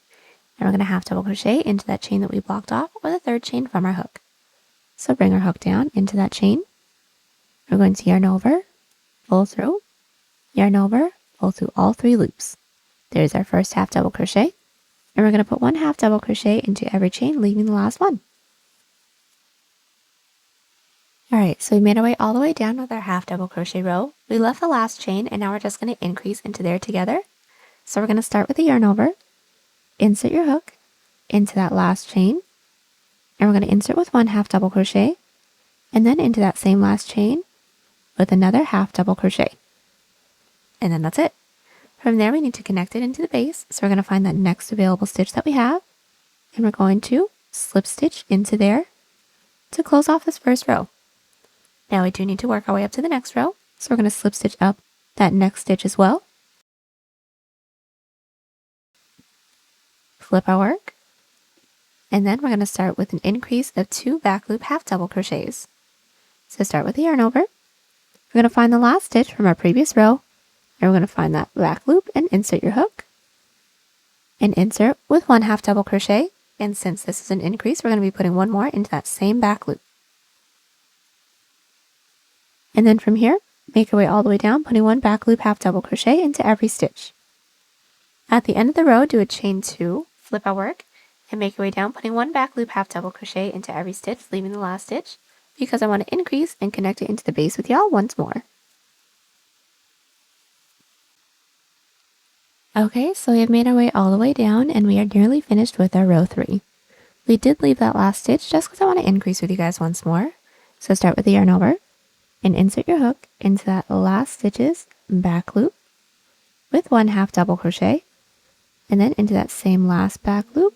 And we're going to half double crochet into that chain that we blocked off, or the third chain from our hook. So bring our hook down into that chain. We're going to yarn over, pull through, yarn over, pull through all 3 loops. There's our first half double crochet. And we're going to put 1 half double crochet into every chain, leaving the last one. Alright, so we made our way all the way down with our half double crochet row. We left the last chain, and now we're just going to increase into there together. So we're going to start with the yarn over, insert your hook into that last chain, and we're going to insert with 1 half double crochet, and then into that same last chain with another half double crochet. And then that's it. From there we need to connect it into the base, so we're going to find that next available stitch that we have, and we're going to slip stitch into there to close off this first row. Now we do need to work our way up to the next row, so we're going to slip stitch up that next stitch as well. Flip our work, and then we're going to start with an increase of 2 back loop half double crochets. So start with the yarn over. We're going to find the last stitch from our previous row, and we're going to find that back loop and insert your hook, and insert with 1 half double crochet. And since this is an increase, we're going to be putting 1 more into that same back loop. And then from here, make our way all the way down, putting 1 back loop half double crochet into every stitch. At the end of the row, do a chain 2, flip our work, and make your way down, putting 1 back loop half double crochet into every stitch, leaving the last stitch, because I want to increase and connect it into the base with y'all once more. Okay, so we have made our way all the way down, and we are nearly finished with our row 3. We did leave that last stitch just because I want to increase with you guys once more. So start with the yarn over, and insert your hook into that last stitch's back loop with 1 half double crochet, and then into that same last back loop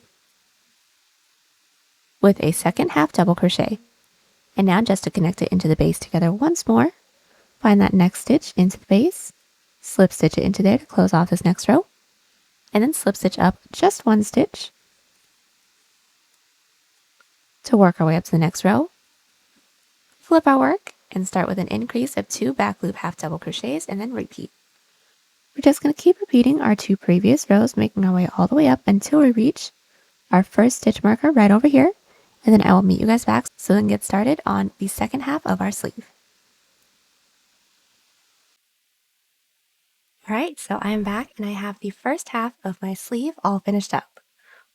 with a second half double crochet. And now just to connect it into the base together once more, find that next stitch into the base, slip stitch it into there to close off this next row, and then slip stitch up just 1 stitch to work our way up to the next row. Flip our work and start with an increase of 2 back loop half double crochets, and then repeat. We're just going to keep repeating our 2 previous rows, making our way all the way up until we reach our first stitch marker right over here, and then I will meet you guys back so we can get started on the second half of our sleeve. Alright, so I am back and I have the first half of my sleeve all finished up.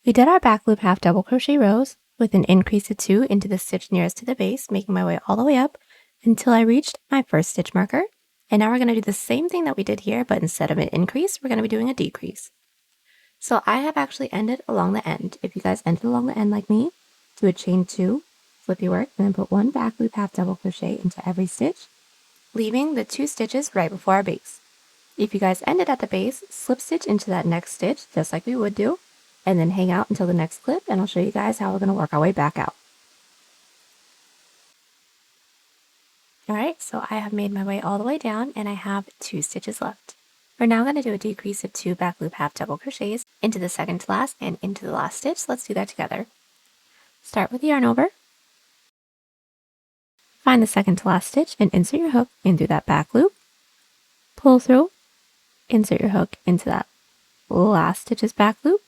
We did our back loop half double crochet rows with an increase of 2 into the stitch nearest to the base, making my way all the way up until I reached my first stitch marker. And now we're going to do the same thing that we did here, but instead of an increase, we're going to be doing a decrease. So I have actually ended along the end. If you guys ended along the end like me, do a chain 2, flip your work, and then put 1 back loop half double crochet into every stitch, leaving the 2 stitches right before our base. If you guys ended at the base, slip stitch into that next stitch, just like we would do, and then hang out until the next clip, and I'll show you guys how we're going to work our way back out. Alright, so I have made my way all the way down, and I have 2 stitches left. We're now going to do a decrease of 2 back loop half double crochets into the second to last and into the last stitch. So let's do that together. Start with the yarn over, find the second to last stitch, and insert your hook into that back loop, pull through, insert your hook into that last stitch's back loop,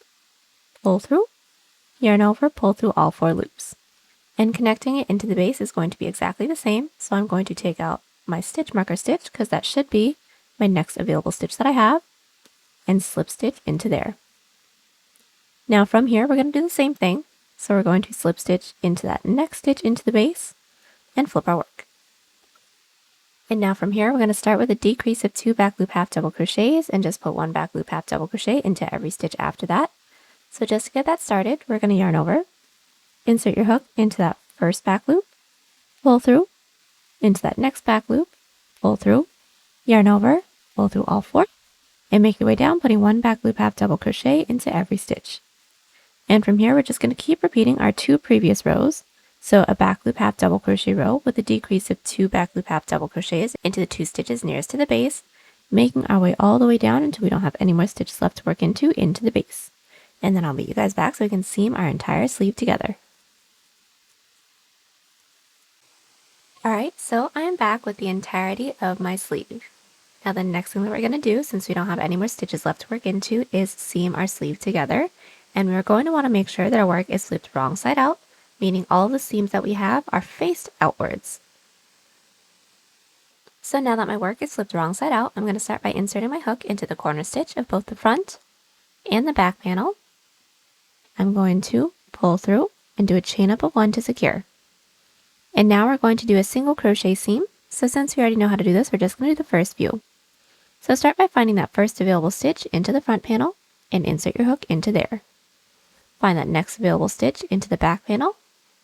pull through, yarn over, pull through all 4 loops. And connecting it into the base is going to be exactly the same, so I'm going to take out my stitch marker stitch, because that should be my next available stitch that I have, and slip stitch into there. Now from here we're going to do the same thing, so we're going to slip stitch into that next stitch into the base, and flip our work. And now from here we're going to start with a decrease of 2 back loop half double crochets, and just put 1 back loop half double crochet into every stitch after that. So just to get that started, we're going to yarn over, insert your hook into that first back loop, pull through, into that next back loop, pull through, yarn over, pull through all 4, and make your way down, putting 1 back loop half double crochet into every stitch. And from here we're just going to keep repeating our 2 previous rows. So a back loop half double crochet row with a decrease of 2 back loop half double crochets into the 2 stitches nearest to the base, making our way all the way down until we don't have any more stitches left to work into the base. And then I'll meet you guys back so we can seam our entire sleeve together. Alright, so I am back with the entirety of my sleeve. Now the next thing that we're going to do, since we don't have any more stitches left to work into, is seam our sleeve together. And we're going to want to make sure that our work is flipped wrong side out, meaning all of the seams that we have are faced outwards. So now that my work is flipped wrong side out, I'm going to start by inserting my hook into the corner stitch of both the front and the back panel. I'm going to pull through and do a chain up of 1 to secure. And now we're going to do a single crochet seam. So since we already know how to do this, we're just going to do the first few. So start by finding that first available stitch into the front panel and insert your hook into there. Find that next available stitch into the back panel,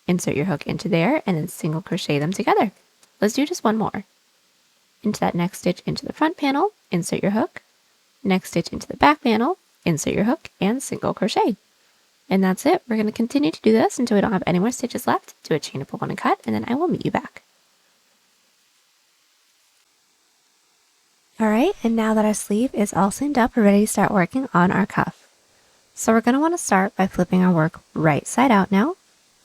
insert your hook into there, and then single crochet them together. Let's do just one more. Into that next stitch into the front panel, insert your hook, next stitch into the back panel, insert your hook, and single crochet. And that's it. We're going to continue to do this until we don't have any more stitches left. Do a chain up of 1 and cut, and then I will meet you back. Alright, and now that our sleeve is all seamed up, we're ready to start working on our cuff. So we're going to want to start by flipping our work right side out now,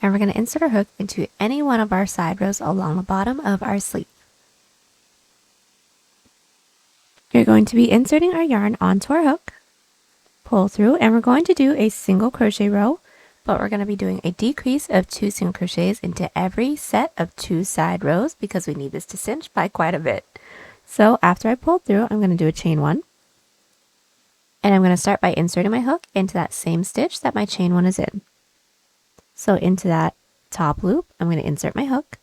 and we're going to insert our hook into any one of our side rows along the bottom of our sleeve. You're going to be inserting our yarn onto our hook, pull through, and we're going to do a single crochet row, but we're going to be doing a decrease of 2 single crochets into every set of 2 side rows because we need this to cinch by quite a bit. So after I pull through, I'm going to do a chain 1, and I'm going to start by inserting my hook into that same stitch that my chain 1 is in. So into that top loop, I'm going to insert my hook,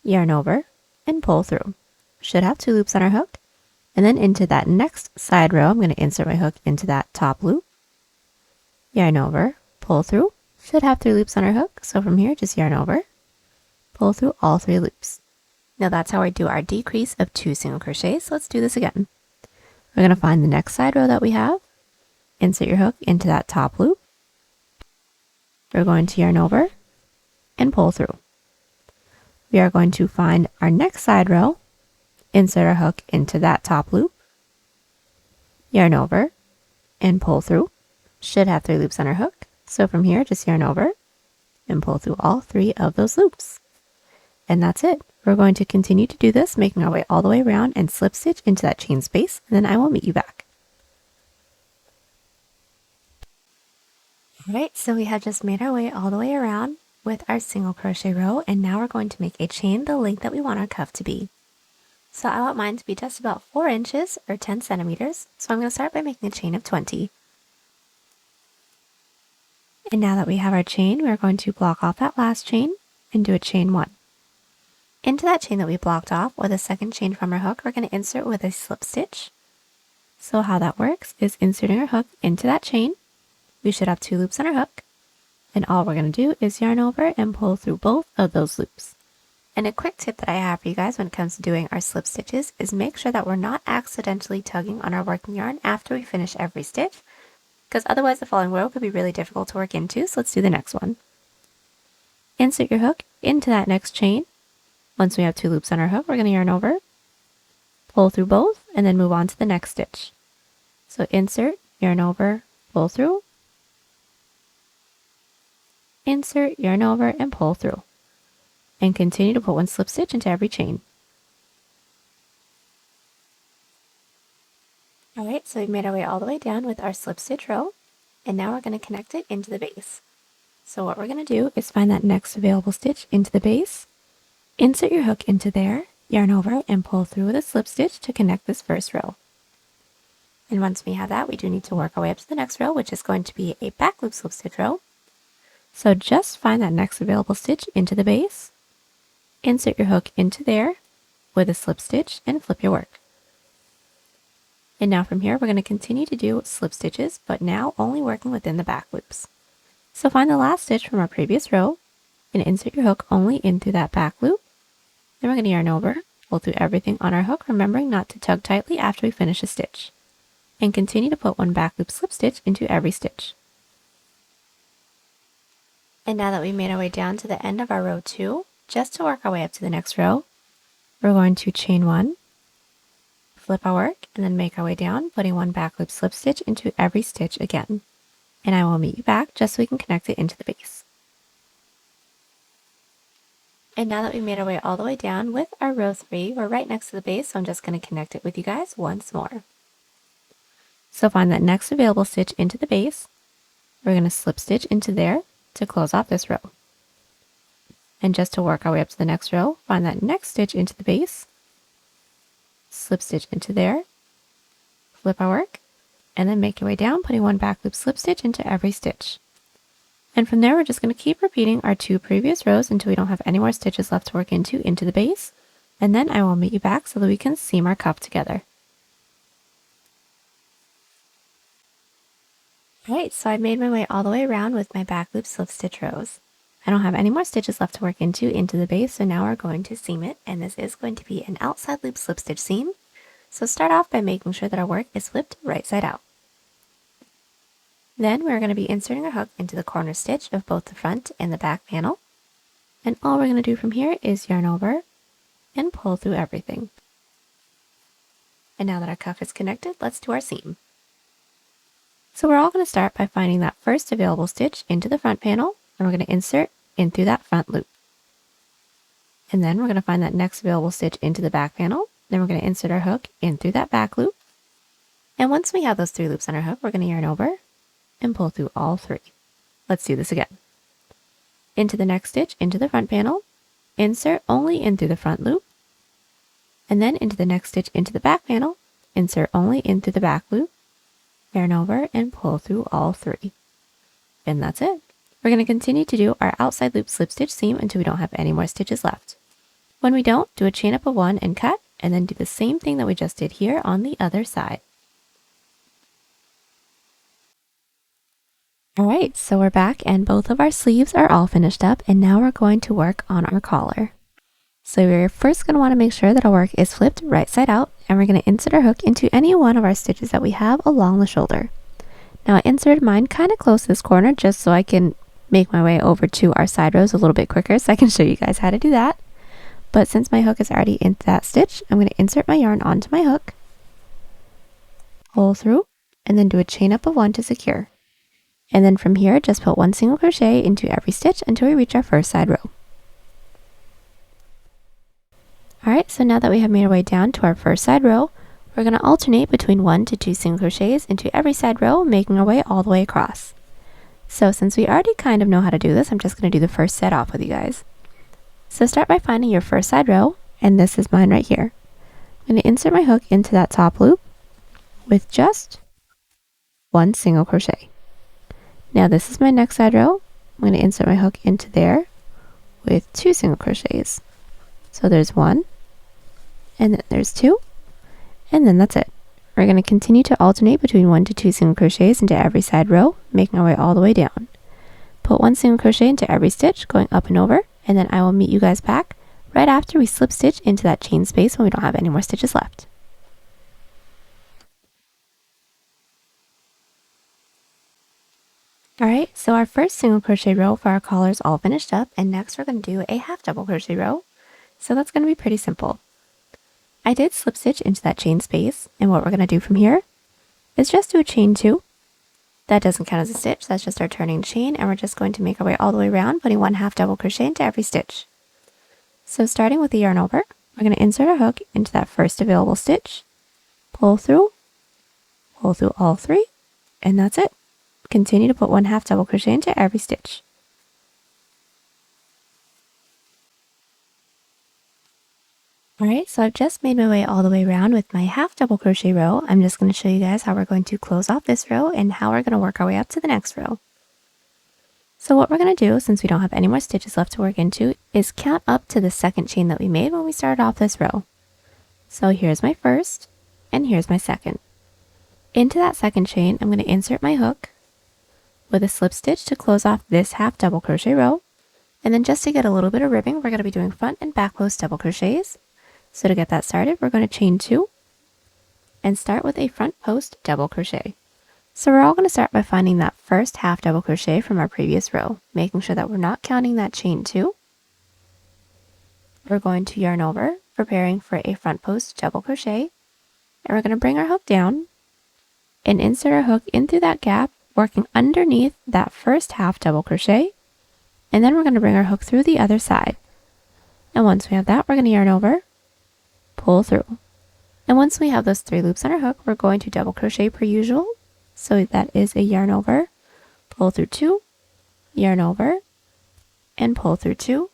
yarn over, and pull through. Should have 2 loops on our hook. And then into that next side row, I'm going to insert my hook into that top loop, yarn over, pull through. Should have 3 loops on our hook. So from here, just yarn over, pull through all 3 loops. Now that's how I do our decrease of 2 single crochets. So let's do this again. We're going to find the next side row that we have, insert your hook into that top loop. We're going to yarn over and pull through. We are going to find our next side row, insert our hook into that top loop, yarn over and pull through. Should have 3 loops on our hook. So from here, just yarn over and pull through all 3 of those loops. And that's it. We're going to continue to do this, making our way all the way around and slip stitch into that chain space, and then I will meet you back. Alright, so we have just made our way all the way around with our single crochet row, and now we're going to make a chain the length that we want our cuff to be. So I want mine to be just about 4 inches or 10 centimeters, so I'm going to start by making a chain of 20. And now that we have our chain, we're going to block off that last chain and do a chain 1. Into that chain that we blocked off with a second chain from our hook, we're going to insert with a slip stitch. So how that works is inserting our hook into that chain. We should have 2 loops on our hook, and all we're going to do is yarn over and pull through both of those loops. And a quick tip that I have for you guys when it comes to doing our slip stitches is make sure that we're not accidentally tugging on our working yarn after we finish every stitch, because otherwise the following row could be really difficult to work into. So let's do the next one. Insert your hook into that next chain. Once we have 2 loops on our hook, we're going to yarn over, pull through both, and then move on to the next stitch. So insert, yarn over, pull through, insert, yarn over, and pull through. And continue to put 1 slip stitch into every chain. Alright, so we've made our way all the way down with our slip stitch row, and now we're going to connect it into the base. So what we're going to do is find that next available stitch into the base, insert your hook into there, yarn over, and pull through with a slip stitch to connect this first row. And once we have that, we do need to work our way up to the next row, which is going to be a back loop slip stitch row. So just find that next available stitch into the base, insert your hook into there with a slip stitch, and flip your work. And now from here, we're going to continue to do slip stitches, but now only working within the back loops. So find the last stitch from our previous row and insert your hook only into that back loop. Then we're going to yarn over, pull through everything on our hook, remembering not to tug tightly after we finish a stitch. And continue to put 1 back loop slip stitch into every stitch. And now that we've made our way down to the end of our row 2, just to work our way up to the next row, we're going to chain 1, flip our work, and then make our way down, putting 1 back loop slip stitch into every stitch again. And I will meet you back just so we can connect it into the base. And now that we made our way all the way down with our row 3, we're right next to the base, so I'm just going to connect it with you guys once more. So find that next available stitch into the base. We're going to slip stitch into there to close off this row. And just to work our way up to the next row, find that next stitch into the base, slip stitch into there, flip our work, and then make your way down, putting one back loop slip stitch into every stitch. And from there, we're just going to keep repeating our 2 previous rows until we don't have any more stitches left to work into the base. And then I will meet you back so that we can seam our cuff together. Alright, so I've made my way all the way around with my back loop slip stitch rows. I don't have any more stitches left to work into the base, so now we're going to seam it, and this is going to be an outside loop slip stitch seam. So start off by making sure that our work is flipped right side out. Then we're going to be inserting our hook into the corner stitch of both the front and the back panel. And all we're going to do from here is yarn over and pull through everything. And now that our cuff is connected, let's do our seam. So we're all going to start by finding that first available stitch into the front panel, and we're going to insert in through that front loop. And then we're going to find that next available stitch into the back panel, then we're going to insert our hook in through that back loop. And once we have those 3 loops on our hook, we're going to yarn over and pull through all 3. Let's do this again. Into the next stitch into the front panel, insert only in through the front loop, and then into the next stitch into the back panel, insert only in through the back loop, yarn over and pull through all 3. And that's it. We're going to continue to do our outside loop slip stitch seam until we don't have any more stitches left. When we don't, do a chain up of 1 and cut, and then do the same thing that we just did here on the other side. Alright, so we're back and both of our sleeves are all finished up, and now we're going to work on our collar. So we're first going to want to make sure that our work is flipped right side out, and we're going to insert our hook into any one of our stitches that we have along the shoulder. Now I inserted mine kind of close to this corner just so I can make my way over to our side rows a little bit quicker, so I can show you guys how to do that. But since my hook is already into that stitch, I'm going to insert my yarn onto my hook, pull through, and then do a chain up of 1 to secure. And then from here, just put 1 single crochet into every stitch until we reach our first side row. Alright, so now that we have made our way down to our first side row, we're going to alternate between 1 to 2 single crochets into every side row, making our way all the way across. So since we already kind of know how to do this, I'm just going to do the first set off with you guys. So start by finding your first side row, and this is mine right here. I'm going to insert my hook into that top loop with just 1 single crochet. Now this is my next side row. I'm going to insert my hook into there with 2 single crochets. So there's 1, and then there's 2, and then that's it. We're going to continue to alternate between 1 to 2 single crochets into every side row, making our way all the way down. Put 1 single crochet into every stitch, going up and over, and then I will meet you guys back right after we slip stitch into that chain space when we don't have any more stitches left. Alright, so our first single crochet row for our collar is all finished up, and next we're going to do a half double crochet row. So that's going to be pretty simple. I did slip stitch into that chain space, and what we're going to do from here is just do a chain 2. That doesn't count as a stitch, that's just our turning chain, and we're just going to make our way all the way around, putting 1 half double crochet into every stitch. So starting with the yarn over, we're going to insert our hook into that first available stitch, pull through all 3, and that's it. Continue to put 1 half double crochet into every stitch. Alright, so I've just made my way all the way around with my half double crochet row. I'm just going to show you guys how we're going to close off this row and how we're going to work our way up to the next row. So what we're going to do, since we don't have any more stitches left to work into, is count up to the second chain that we made when we started off this row. So here's my first, and here's my second. Into that second chain, I'm going to insert my hook with a slip stitch to close off this half double crochet row. And then just to get a little bit of ribbing, we're going to be doing front and back post double crochets. So to get that started, we're going to chain 2 and start with a front post double crochet. So we're all going to start by finding that first half double crochet from our previous row, making sure that we're not counting that chain 2. We're going to yarn over, preparing for a front post double crochet, and we're going to bring our hook down and insert our hook in through that gap, working underneath that first half double crochet, and then we're going to bring our hook through the other side. And once we have that, we're going to yarn over, pull through. And once we have those 3 loops on our hook, we're going to double crochet per usual. So that is a yarn over, pull through 2, yarn over, and pull through 2.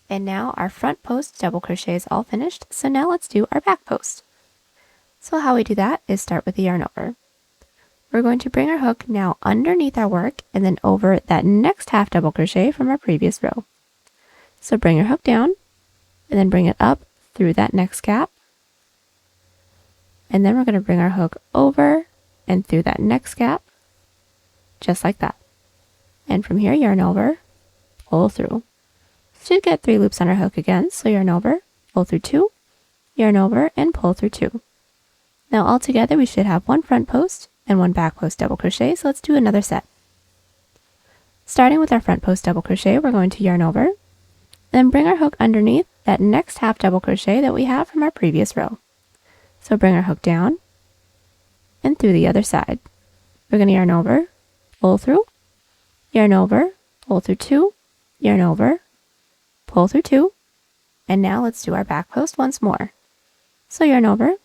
And now our front post double crochet is all finished. So now let's do our back post. So how we do that is start with the yarn over. We're going to bring our hook now underneath our work and then over that next half double crochet from our previous row. So bring your hook down and then bring it up through that next gap. And then we're going to bring our hook over and through that next gap, just like that. And from here, yarn over, pull through. Should get 3 loops on our hook again, so yarn over, pull through 2, yarn over, and pull through 2. Now all together we should have 1 front post and 1 back post double crochet, so let's do another set. Starting with our front post double crochet, we're going to yarn over, then bring our hook underneath that next half double crochet that we have from our previous row. So bring our hook down and through the other side. We're going to yarn over, pull through, yarn over, pull through 2, yarn over, pull through 2, and now let's do our back post once more. So yarn over,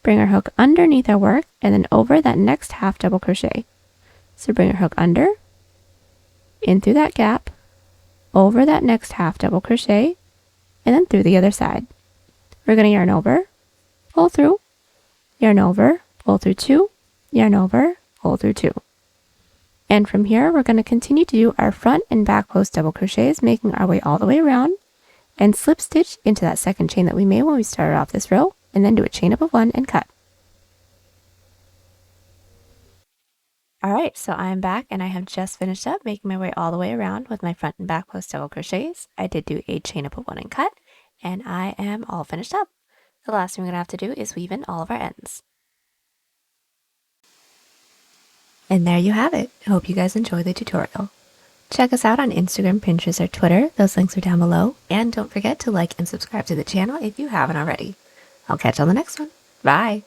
bring our hook underneath our work and then over that next half double crochet. So bring our hook under, in through that gap, over that next half double crochet, and then through the other side. We're going to yarn over, pull through, yarn over, pull through 2, yarn over, pull through 2. And from here, we're going to continue to do our front and back post double crochets, making our way all the way around, and slip stitch into that second chain that we made when we started off this row, and then do a chain up of 1 and cut. Alright, so I'm back and I have just finished up making my way all the way around with my front and back post double crochets. I did do a chain up of 1 and cut, and I am all finished up. The last thing we're going to have to do is weave in all of our ends. And there you have it. I hope you guys enjoyed the tutorial. Check us out on Instagram, Pinterest, or Twitter. Those links are down below. And don't forget to like and subscribe to the channel if you haven't already. I'll catch you on the next one. Bye!